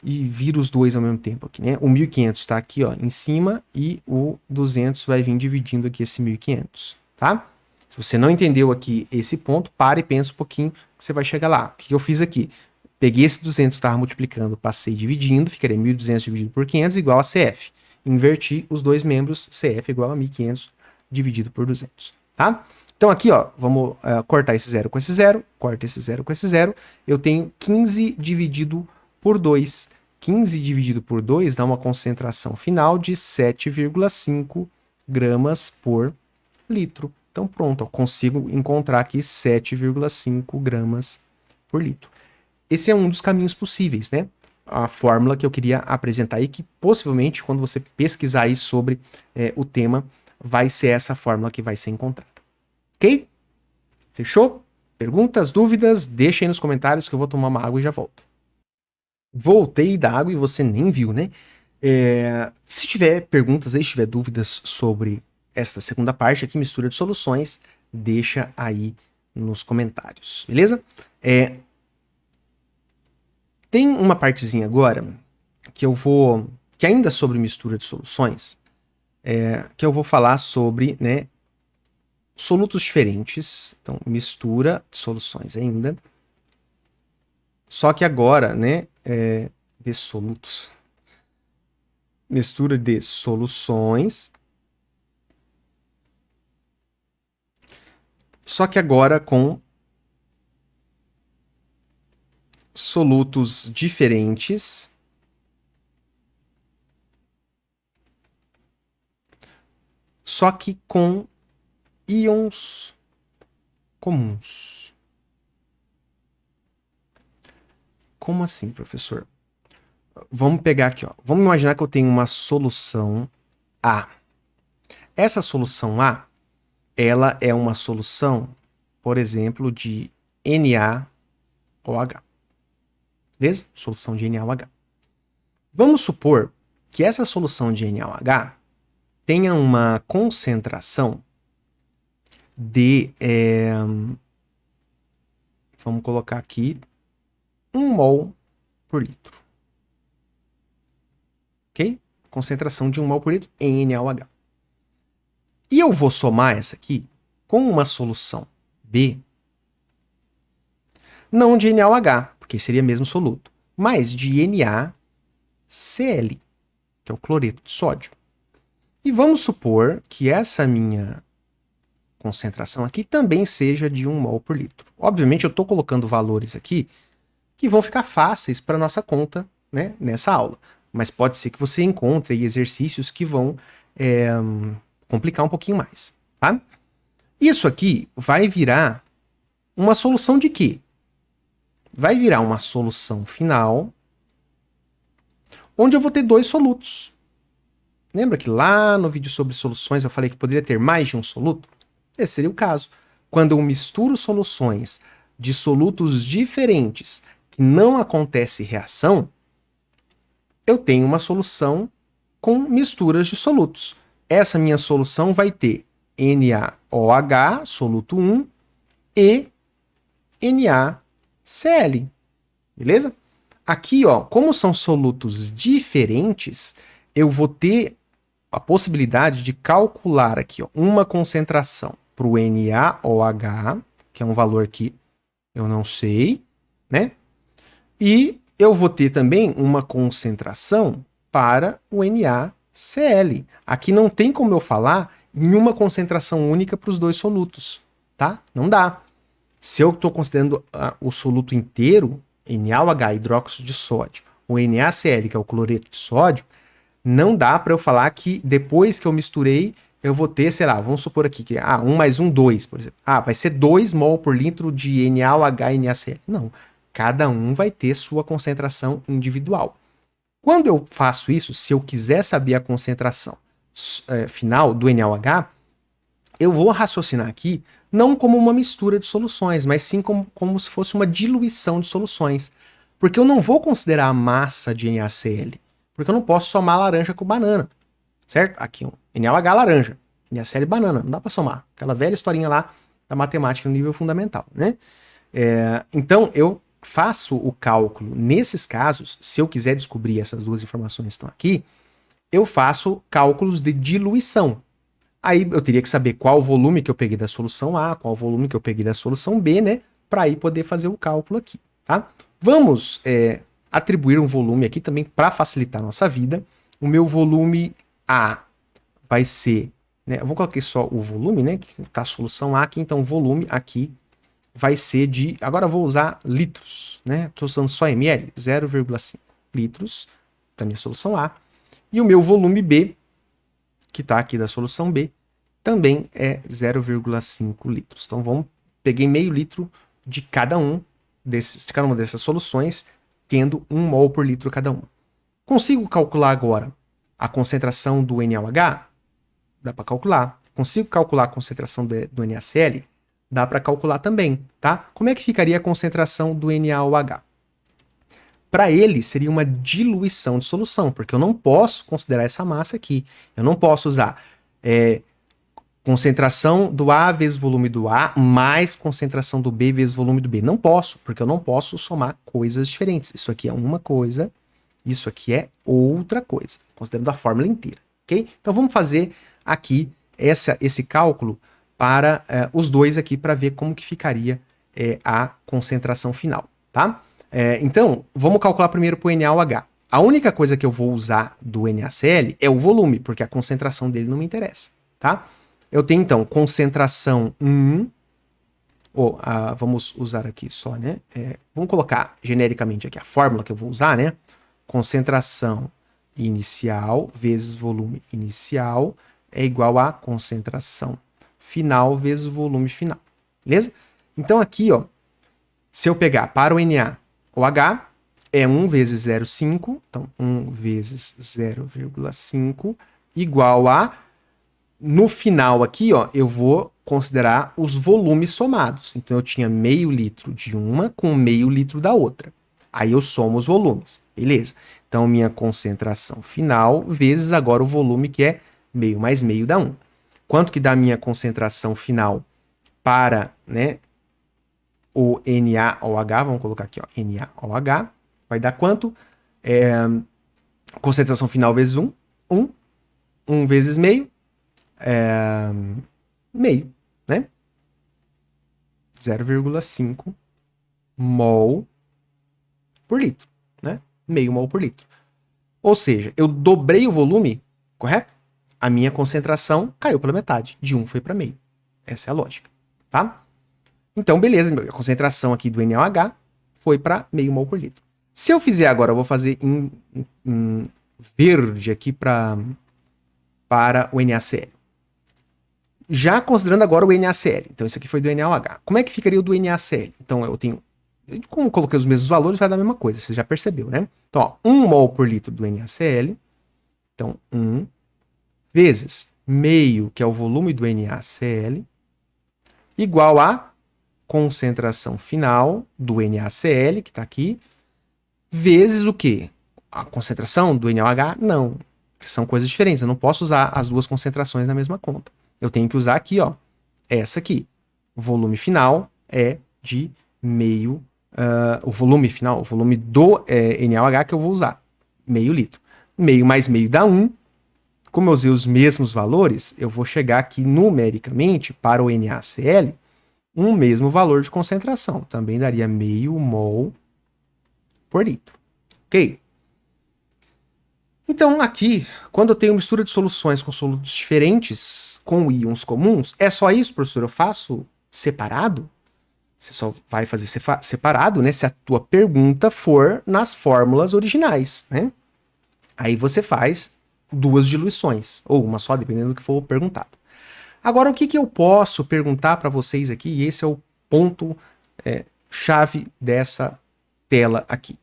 e viro os dois ao mesmo tempo aqui, né? O 1500 está aqui, ó, em cima e o 200 vai vir dividindo aqui esse 1500, tá? Se você não entendeu aqui esse ponto, pare e pensa um pouquinho que você vai chegar lá. O que eu fiz aqui? Peguei esse 200, estava multiplicando, passei dividindo, ficaria 1.200 dividido por 500 igual a CF. Inverti os dois membros, CF igual a 1.500 dividido por 200, tá? Então aqui, ó, vamos cortar esse zero com esse zero, corta esse zero com esse zero, eu tenho 15 dividido por 2. 15 dividido por 2 dá uma concentração final de 7,5 gramas por litro. Então pronto, ó, consigo encontrar aqui 7,5 gramas por litro. Esse é um dos caminhos possíveis, né? A fórmula que eu queria apresentar aí, que possivelmente, quando você pesquisar aí sobre o tema, vai ser essa fórmula que vai ser encontrada. Ok? Fechou? Perguntas, dúvidas? Deixa aí nos comentários que eu vou tomar uma água e já volto. Voltei da água e você nem viu, né? Se tiver perguntas aí, se tiver dúvidas sobre esta segunda parte aqui, mistura de soluções, deixa aí nos comentários, beleza? Tem uma partezinha agora que eu vou, que ainda é sobre mistura de soluções, que eu vou falar sobre, né, solutos diferentes, então mistura de soluções ainda, só que agora, né, de solutos, mistura de soluções, só que agora com solutos diferentes, só que com íons comuns. Como assim, professor? Vamos pegar aqui, ó. Vamos imaginar que eu tenho uma solução A. Essa solução A, ela é uma solução, por exemplo, de NaOH. Beleza? Solução de NaOH. Vamos supor que essa solução de NaOH tenha uma concentração de, vamos colocar aqui, 1 mol por litro. Ok? Concentração de 1 mol por litro em NaOH. E eu vou somar essa aqui com uma solução B, não de NaOH, porque seria mesmo soluto, mas de NaCl, que é o cloreto de sódio. E vamos supor que essa minha concentração aqui também seja de 1 mol por litro. Obviamente eu estou colocando valores aqui que vão ficar fáceis para nossa conta, né, nessa aula. Mas pode ser que você encontre aí exercícios que vão complicar um pouquinho mais, tá? Isso aqui vai virar uma solução de quê? Vai virar uma solução final onde eu vou ter 2 solutos. Lembra que lá no vídeo sobre soluções eu falei que poderia ter mais de um soluto? Esse seria o caso. Quando eu misturo soluções de solutos diferentes que não acontece reação, eu tenho uma solução com misturas de solutos. Essa minha solução vai ter NaOH, soluto 1, e NaCl. Beleza? Aqui, ó, como são solutos diferentes, eu vou ter a possibilidade de calcular aqui, ó, uma concentração para o NaOH, que é um valor que eu não sei, né? E eu vou ter também uma concentração para o NaCl. Aqui não tem como eu falar em uma concentração única para os 2 solutos, tá? Não dá. Se eu estou considerando o soluto inteiro, NaOH, hidróxido de sódio, o NaCl, que é o cloreto de sódio, não dá para eu falar que depois que eu misturei, eu vou ter, sei lá, vamos supor aqui que 1 mais 1, 2, por exemplo. Vai ser 2 mol por litro de NaOH e NaCl. Não, cada um vai ter sua concentração individual. Quando eu faço isso, se eu quiser saber a concentração final do NaOH, eu vou raciocinar aqui não como uma mistura de soluções, mas sim como se fosse uma diluição de soluções. Porque eu não vou considerar a massa de NaCl, porque eu não posso somar laranja com banana, certo? Aqui, NaOH laranja, NaCl banana, não dá para somar. Aquela velha historinha lá da matemática no nível fundamental, né? Então, eu faço o cálculo, nesses casos, se eu quiser descobrir essas duas informações que estão aqui, eu faço cálculos de diluição. Aí eu teria que saber qual volume que eu peguei da solução A, qual volume que eu peguei da solução B, né? Para aí poder fazer o cálculo aqui, tá? Vamos atribuir um volume aqui também para facilitar a nossa vida. O meu volume A vai ser, né? Eu vou colocar só o volume, né? Que tá a solução A aqui, então o volume aqui vai ser de, agora eu vou usar litros, né? Estou usando só ml, 0,5 litros da minha solução A. E o meu volume B, que está aqui da solução B, também é 0,5 litros. Então peguei meio litro de cada uma dessas soluções, tendo 1 mol por litro cada uma. Consigo calcular agora a concentração do NaOH? Dá para calcular. Consigo calcular a concentração do NaCl? Dá para calcular também, tá? Como é que ficaria a concentração do NaOH? para ele seria uma diluição de solução, porque eu não posso considerar essa massa aqui. Eu não posso usar concentração do A vezes volume do A mais concentração do B vezes volume do B. Não posso, porque eu não posso somar coisas diferentes. Isso aqui é uma coisa, isso aqui é outra coisa, considerando a fórmula inteira, ok? Então vamos fazer aqui esse cálculo para os dois aqui para ver como que ficaria a concentração final, tá? Então, vamos calcular primeiro para o NaOH. A única coisa que eu vou usar do NaCl é o volume, porque a concentração dele não me interessa, tá? Eu tenho, então, concentração 1, vamos usar aqui só, né? Vamos colocar genericamente aqui a fórmula que eu vou usar, né? Concentração inicial vezes volume inicial é igual a concentração final vezes volume final, beleza? Então aqui, ó, se eu pegar para o NaOH, é 1 vezes 0,5, então 1 vezes 0,5 igual a, no final aqui, ó, eu vou considerar os volumes somados. Então eu tinha meio litro de uma com meio litro da outra. Aí eu somo os volumes, beleza? Então minha concentração final vezes agora o volume que é meio mais meio dá 1. Quanto que dá a minha concentração final para, né, o NaOH? Vamos colocar aqui, ó, NaOH. Vai dar quanto? Concentração final vezes 1. 1 vezes meio. Meio, né? 0,5 mol por litro, né? Meio mol por litro. Ou seja, eu dobrei o volume, correto? A minha concentração caiu pela metade. De 1 foi para meio. Essa é a lógica, tá? Então, beleza. A concentração aqui do NaOH foi para meio mol por litro. Se eu fizer agora, eu vou fazer em verde aqui para o NaCl. Já considerando agora o NaCl. Então, isso aqui foi do NaOH. Como é que ficaria o do NaCl? Então, eu tenho... Como eu coloquei os mesmos valores, vai dar a mesma coisa. Você já percebeu, né? Então, ó, 1 mol por litro do NaCl. Então, 1 vezes meio, que é o volume do NaCl, igual a concentração final do NaCl, que está aqui, vezes o quê? A concentração do NaOH? Não. São coisas diferentes. Eu não posso usar as duas concentrações na mesma conta. Eu tenho que usar aqui, ó, essa aqui. O volume final é de meio... o volume final, o volume do NaOH que eu vou usar. Meio litro. Meio mais meio dá 1. Como eu usei os mesmos valores, eu vou chegar aqui numericamente para o NaCl um mesmo valor de concentração. Também daria meio mol por litro. Ok? Então, aqui, quando eu tenho mistura de soluções com solutos diferentes, com íons comuns, é só isso, professor? Eu faço separado? Você só vai fazer separado, né? Se a tua pergunta for nas fórmulas originais, né? Aí você faz duas diluições, ou uma só, dependendo do que for perguntado. Agora, o que eu posso perguntar para vocês aqui, e esse é o ponto chave dessa tela aqui.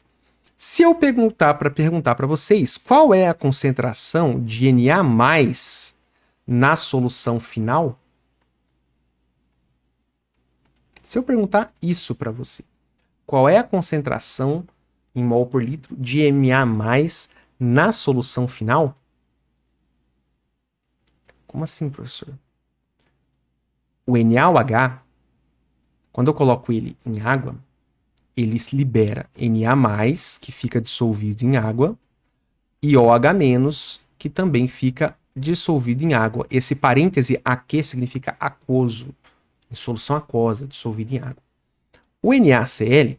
Se eu perguntar para vocês qual é a concentração de Na+, na solução final, se eu perguntar isso para você, qual é a concentração em mol por litro de Na+, na solução final? Como assim, professor? O NaOH, quando eu coloco ele em água, ele libera Na+, que fica dissolvido em água, e OH-, que também fica dissolvido em água. Esse parêntese aqui significa aquoso, em solução aquosa, dissolvido em água. O NaCl,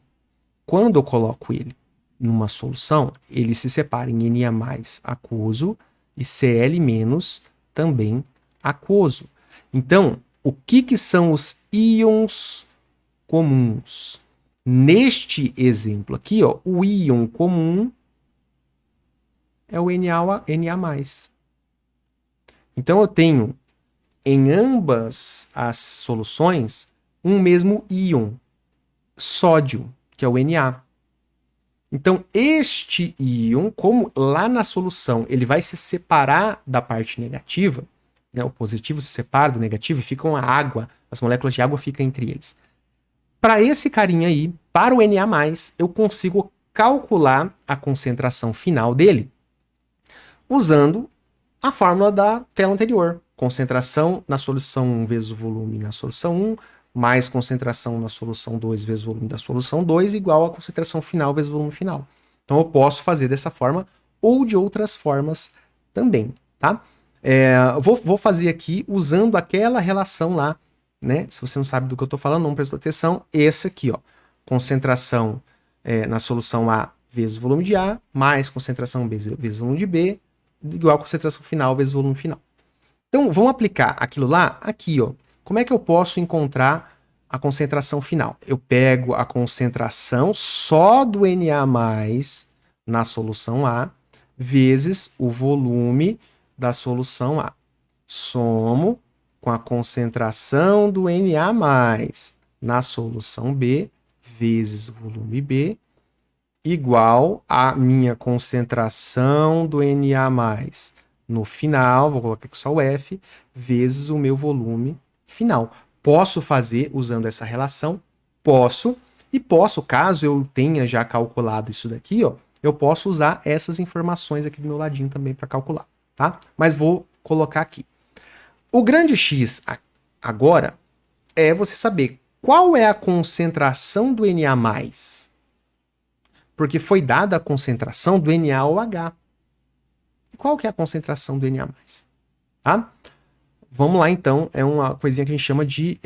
quando eu coloco ele numa solução, ele se separa em Na+ aquoso e Cl- também aquoso. Então, o que são os íons comuns? Neste exemplo aqui, ó, o íon comum é o Na+. Então, eu tenho em ambas as soluções um mesmo íon, sódio, que é o Na. Então, este íon, como lá na solução ele vai se separar da parte negativa, né, o positivo se separa do negativo e ficam a água, as moléculas de água ficam entre eles. Para esse carinha aí, para o Na+, eu consigo calcular a concentração final dele usando a fórmula da tela anterior. Concentração na solução 1 vezes o volume na solução 1, mais concentração na solução 2 vezes o volume da solução 2, igual a concentração final vezes o volume final. Então eu posso fazer dessa forma ou de outras formas também, tá? Vou fazer aqui usando aquela relação lá, né? Se você não sabe do que eu estou falando, não prestou atenção, esse aqui, ó. Concentração na solução A vezes o volume de A, mais concentração B vezes o volume de B, igual a concentração final vezes o volume final. Então, vamos aplicar aquilo lá aqui, ó. Como é que eu posso encontrar a concentração final? Eu pego a concentração só do Na+, na solução A, vezes o volume da solução A. Somo com a concentração do Na+, na solução B, vezes o volume B, igual a minha concentração do Na+, no final, vou colocar aqui só o F, vezes o meu volume final. Posso fazer usando essa relação? Posso. E posso, caso eu tenha já calculado isso daqui, ó, eu posso usar essas informações aqui do meu ladinho também para calcular, tá? Mas vou colocar aqui. O grande X agora é você saber qual é a concentração do Na+, porque foi dada a concentração do NaOH. Qual que é a concentração do Na+? Tá? Vamos lá, então. É uma coisinha que a gente chama de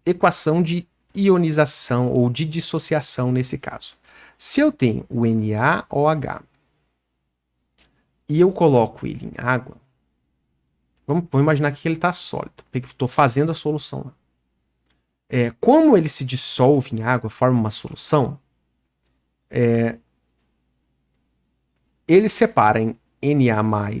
equação de ionização ou de dissociação nesse caso. Se eu tenho o NaOH e eu coloco ele em água, vamos imaginar que ele está sólido. Estou fazendo a solução. Como ele se dissolve em água, forma uma solução, ele separa em Na+,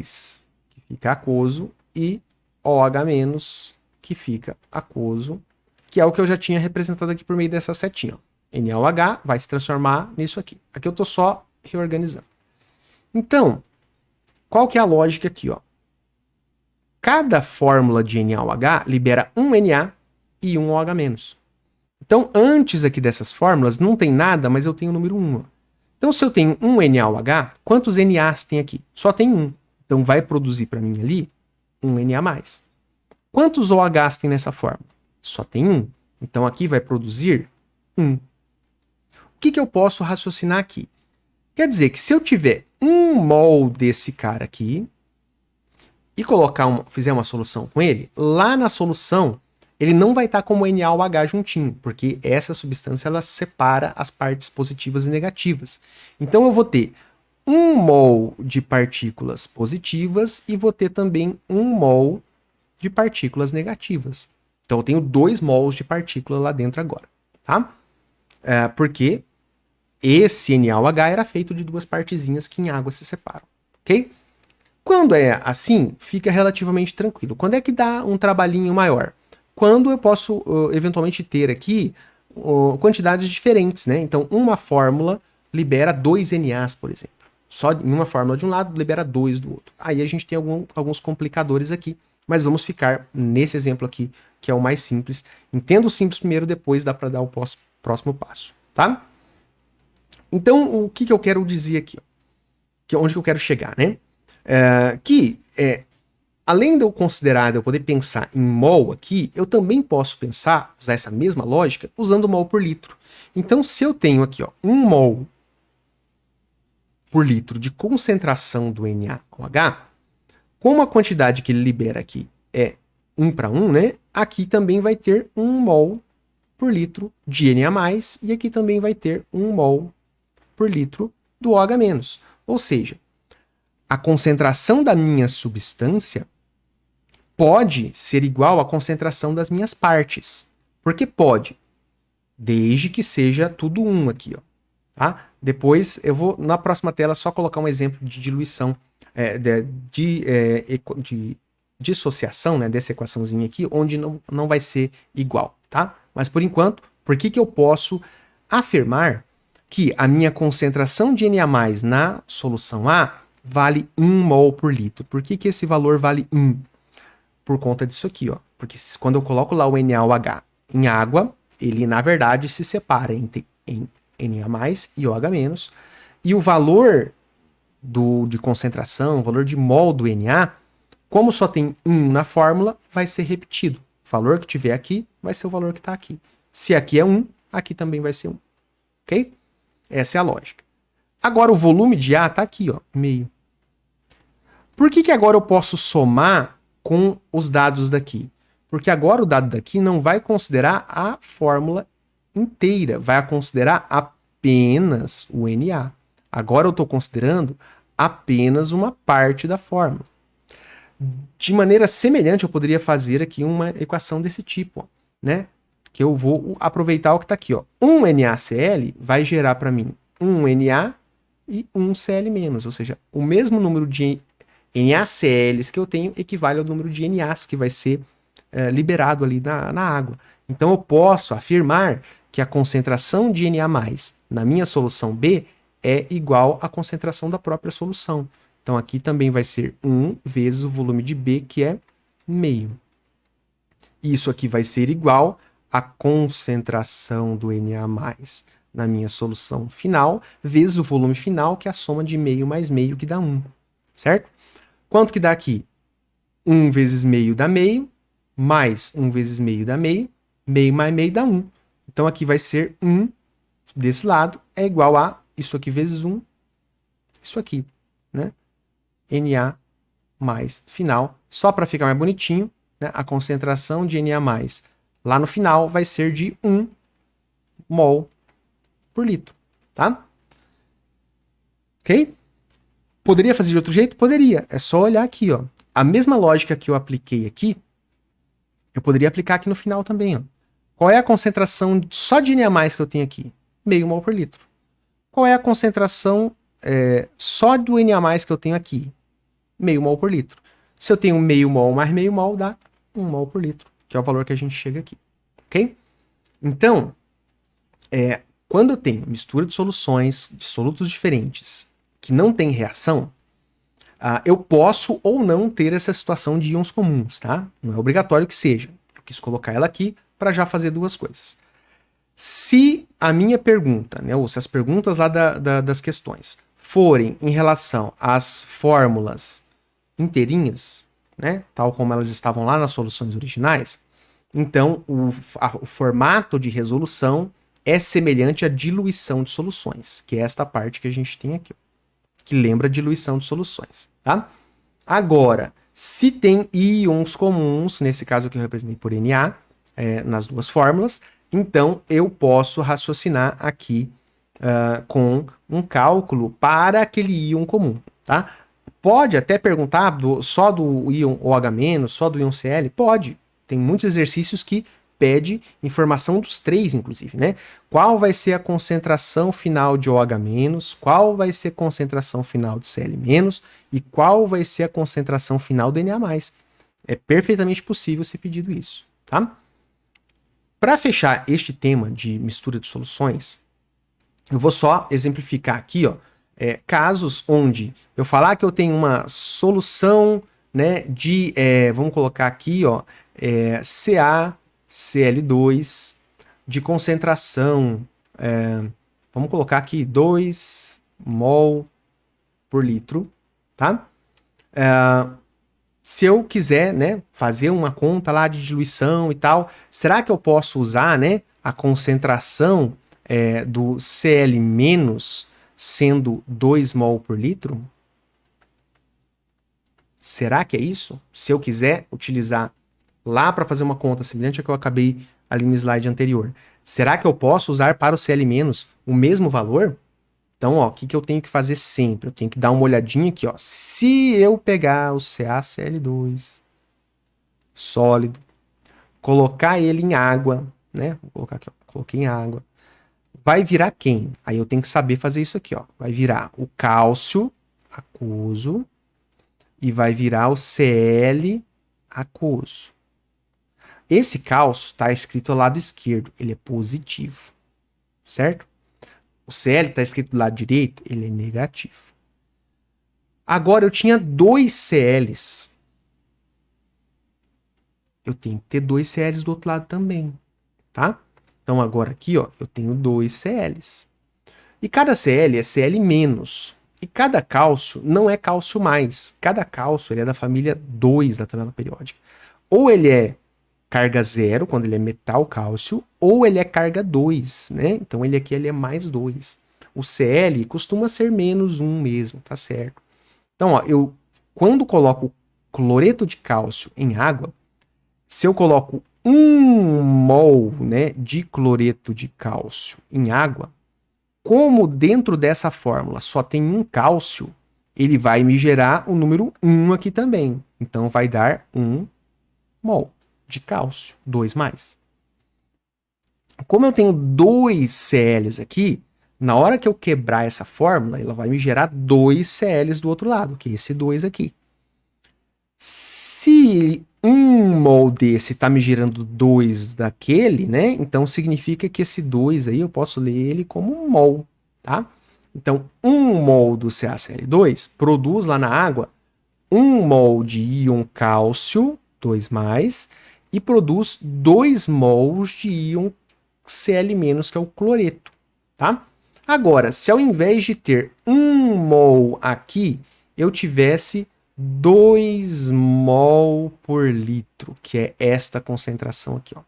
que fica aquoso, e OH-, que fica aquoso, que é o que eu já tinha representado aqui por meio dessa setinha. Ó. NaOH vai se transformar nisso aqui. Aqui eu estou só reorganizando. Então, qual que é a lógica aqui? Ó? Cada fórmula de NaOH libera um Na e um OH-. Então, antes aqui dessas fórmulas, não tem nada, mas eu tenho o número 1. Ó. Então, se eu tenho um NaOH, quantos NAs tem aqui? Só tem um. Então, vai produzir para mim ali um Na+. Quantos OHs tem nessa fórmula? Só tem um. Então, aqui vai produzir 1. O que eu posso raciocinar aqui? Quer dizer que se eu tiver 1 mol desse cara aqui e fizer uma solução com ele, lá na solução ele não vai estar como NaOH juntinho, porque essa substância ela separa as partes positivas e negativas. Então eu vou ter 1 mol de partículas positivas e vou ter também 1 mol de partículas negativas. Então eu tenho 2 mols de partícula lá dentro agora, tá? Porque esse NaOH era feito de 2 partezinhas que em água se separam, ok? Quando é assim, fica relativamente tranquilo. Quando é que dá um trabalhinho maior? Quando eu posso eventualmente ter aqui quantidades diferentes, né? Então, uma fórmula libera 2 NAs, por exemplo. Só em uma fórmula de um lado libera 2 do outro. Aí a gente tem alguns complicadores aqui, mas vamos ficar nesse exemplo aqui, que é o mais simples. Entenda o simples primeiro, depois dá para dar o próximo passo, tá? Então, o que eu quero dizer aqui? Ó? Onde que eu quero chegar, né? Além de eu considerar, de eu poder pensar em mol aqui, eu também posso usar essa mesma lógica, usando mol por litro. Então, se eu tenho aqui, ó, 1 mol por litro de concentração do NaOH, como a quantidade que ele libera aqui é 1 para 1, né? Aqui também vai ter 1 mol por litro de Na+, e aqui também vai ter 1 mol por litro do OH-. Ou seja, a concentração da minha substância pode ser igual à concentração das minhas partes. Por que pode? Desde que seja tudo 1 aqui, ó. Tá? Depois eu vou, na próxima tela, só colocar um exemplo de diluição, de dissociação, né, dessa equaçãozinha aqui, onde não vai ser igual, tá? Mas por enquanto, por que eu posso afirmar que a minha concentração de Na+, na solução A vale 1 mol por litro? Por que esse valor vale 1? Por conta disso aqui, ó. Porque quando eu coloco lá o NaOH em água, ele na verdade se separa em Na+ e OH-, E o valor de concentração, o valor de mol do Na, como só tem 1 na fórmula, vai ser repetido. O valor que tiver aqui vai ser o valor que está aqui. Se aqui é 1, aqui também vai ser 1. Ok? Essa é a lógica. Agora o volume de A está aqui, ó, meio. Por que agora eu posso somar com os dados daqui? Porque agora o dado daqui não vai considerar a fórmula inteira, vai considerar apenas o Na. Agora eu estou considerando apenas uma parte da fórmula. De maneira semelhante, eu poderia fazer aqui uma equação desse tipo, ó, né? Que eu vou aproveitar o que está aqui, ó. Um NaCl vai gerar para mim um Na e um Cl-, ou seja, o mesmo número de NaCls que eu tenho equivale ao número de NAs que vai ser liberado ali na água. Então eu posso afirmar que a concentração de Na+, na minha solução B é igual à concentração da própria solução. Então aqui também vai ser 1 vezes o volume de B, que é meio. Isso aqui vai ser igual à concentração do Na+, na minha solução final, vezes o volume final, que é a soma de meio mais meio, que dá 1. Certo? Quanto que dá aqui? 1 vezes meio dá meio, mais 1 vezes meio dá meio, meio mais meio dá 1. Então aqui vai ser 1 desse lado é igual a isso aqui vezes 1, isso aqui, né? Na mais final, só para ficar mais bonitinho, né? A concentração de Na mais lá no final vai ser de 1 mol por litro, tá? Ok? Poderia fazer de outro jeito? Poderia. É só olhar aqui, ó. A mesma lógica que eu apliquei aqui, eu poderia aplicar aqui no final também, ó. Qual é a concentração só de Na+ que eu tenho aqui? Meio mol por litro. Qual é a concentração só do Na+ que eu tenho aqui? Meio mol por litro. Se eu tenho meio mol mais meio mol, dá 1 mol por litro, que é o valor que a gente chega aqui. Ok? Então, quando eu tenho mistura de soluções de solutos diferentes que não tem reação, eu posso ou não ter essa situação de íons comuns, tá? Não é obrigatório que seja. Eu quis colocar ela aqui para já fazer duas coisas. Se a minha pergunta, né, ou se as perguntas lá das questões forem em relação às fórmulas inteirinhas, né, tal como elas estavam lá nas soluções originais, então o formato de resolução é semelhante à diluição de soluções, que é esta parte que a gente tem aqui, que lembra a diluição de soluções, tá? Agora, se tem íons comuns, nesse caso que eu representei por Na, nas duas fórmulas, então eu posso raciocinar aqui com um cálculo para aquele íon comum, tá? Pode até perguntar só do íon OH-, só do íon Cl? Pode. Tem muitos exercícios que pede informação dos três, inclusive, né? Qual vai ser a concentração final de OH-, qual vai ser a concentração final de Cl-, e qual vai ser a concentração final de Na+. É perfeitamente possível ser pedido isso, tá? Para fechar este tema de mistura de soluções, eu vou só exemplificar aqui, ó, casos onde eu falar que eu tenho uma solução, né, de, vamos colocar aqui, ó, CaCl2 de concentração, vamos colocar aqui 2 mol por litro, tá? Se eu quiser, né, fazer uma conta lá de diluição e tal, será que eu posso usar, né, a concentração do Cl- sendo 2 mol por litro? Será que é isso? Se eu quiser utilizar lá para fazer uma conta semelhante à que eu acabei ali no slide anterior, será que eu posso usar para o Cl- o mesmo valor? Então, ó, o que eu tenho que fazer sempre? Eu tenho que dar uma olhadinha aqui, ó. Se eu pegar o CaCl2 sólido, colocar ele em água, né? Vou colocar aqui, ó. Coloquei em água. Vai virar quem? Aí eu tenho que saber fazer isso aqui, ó. Vai virar o cálcio aquoso e vai virar o Cl aquoso. Esse cálcio está escrito ao lado esquerdo, ele é positivo, certo? O Cl está escrito do lado direito, ele é negativo. Agora eu tinha 2 Cls. Eu tenho que ter 2 Cls do outro lado também, tá? Então agora aqui, ó, eu tenho 2 Cls. E cada Cl é Cl menos. E cada cálcio não é cálcio mais. Cada cálcio ele é da família 2 da tabela periódica. Ou ele é carga zero, quando ele é metal cálcio, ou ele é carga 2, né? Então ele aqui ele é mais 2. O Cl costuma ser menos 1 mesmo, tá certo? Então, ó, eu quando coloco cloreto de cálcio em água, se eu coloco 1 mol, né, de cloreto de cálcio em água, como dentro dessa fórmula só tem um cálcio, ele vai me gerar o número 1 aqui também. Então vai dar 1 mol de cálcio, 2 mais. Como eu tenho 2 Cls aqui, na hora que eu quebrar essa fórmula, ela vai me gerar 2 Cls do outro lado, que é esse 2 aqui. Se 1 mol desse está me gerando 2 daquele, né? Então significa que esse 2 aí eu posso ler ele como 1 mol, tá? Então 1 mol do CaCl2 produz lá na água 1 mol de íon cálcio, 2 mais, e produz 2 mols de íon Cl-, que é o cloreto, tá? Agora, se ao invés de ter 1 mol aqui, eu tivesse 2 mol por litro, que é esta concentração aqui, ó.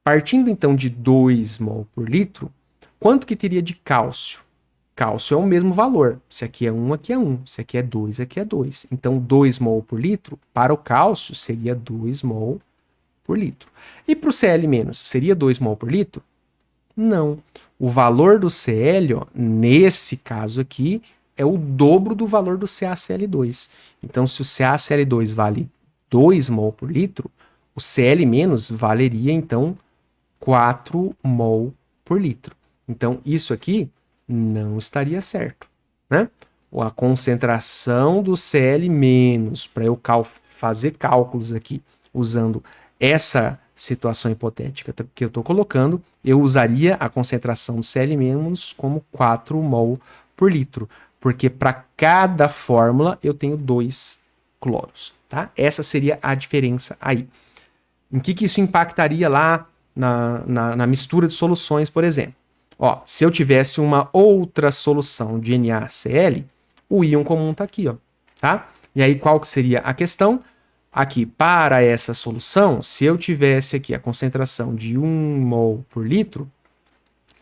Partindo então de 2 mol por litro, quanto que teria de cálcio? Cálcio é o mesmo valor. Se aqui é 1, aqui é 1. Se aqui é 2, aqui é 2. Então 2 mol por litro, para o cálcio, seria 2 mol por litro. E para o Cl-, seria 2 mol por litro? Não. O valor do Cl, ó, nesse caso aqui, é o dobro do valor do CaCl2. Então, se o CaCl2 vale 2 mol por litro, o Cl- valeria, então, 4 mol por litro. Então, isso aqui não estaria certo, né? A concentração do Cl-, para eu fazer cálculos aqui usando essa situação hipotética que eu estou colocando, eu usaria a concentração do Cl- como 4 mol por litro, porque para cada fórmula eu tenho 2 cloros, tá? Essa seria a diferença aí. Em que isso impactaria lá na mistura de soluções, por exemplo? Ó, se eu tivesse uma outra solução de NaCl, o íon comum está aqui, ó, tá? E aí qual que seria a questão? Aqui, para essa solução, se eu tivesse aqui a concentração de 1 mol por litro,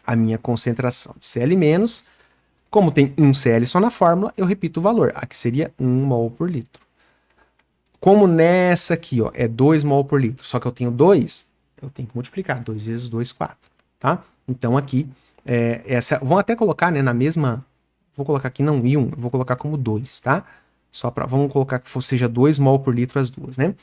a minha concentração de Cl-, como tem um Cl só na fórmula, eu repito o valor. Aqui seria 1 mol por litro. Como nessa aqui, ó, é 2 mol por litro, só que eu tenho 2, eu tenho que multiplicar. 2 vezes 2, 4, tá? Então aqui, vão até colocar, né, na mesma... Vou colocar aqui não íon, eu vou colocar como 2, tá? Vamos colocar que seja 2 mol por litro as duas, né?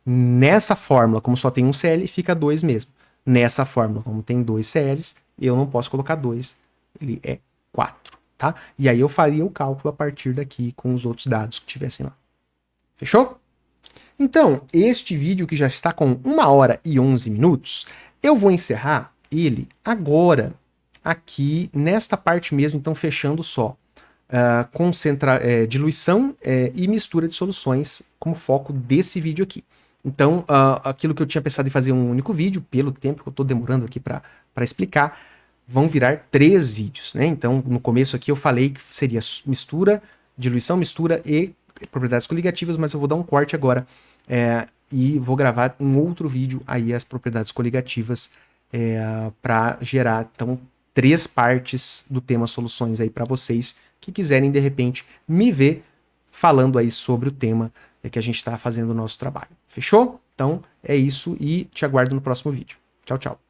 Nessa fórmula, como só tem um Cl, fica 2 mesmo. Nessa fórmula, como tem 2 Cls, eu não posso colocar 2, ele é 4, tá? E aí eu faria o cálculo a partir daqui com os outros dados que tivessem lá. Fechou? Então, este vídeo que já está com 1 hora e 11 minutos, eu vou encerrar ele agora, aqui nesta parte mesmo, então fechando só. Diluição e mistura de soluções como foco desse vídeo aqui. Então, aquilo que eu tinha pensado em fazer um único vídeo, pelo tempo que eu estou demorando aqui para explicar, vão virar 3 vídeos, né? Então, no começo aqui eu falei que seria mistura, diluição, mistura e propriedades coligativas, mas eu vou dar um corte agora e vou gravar um outro vídeo aí, as propriedades coligativas, para gerar, então, 3 partes do tema soluções aí para vocês que quiserem, de repente, me ver falando aí sobre o tema que a gente está fazendo o nosso trabalho. Fechou? Então, é isso e te aguardo no próximo vídeo. Tchau, tchau.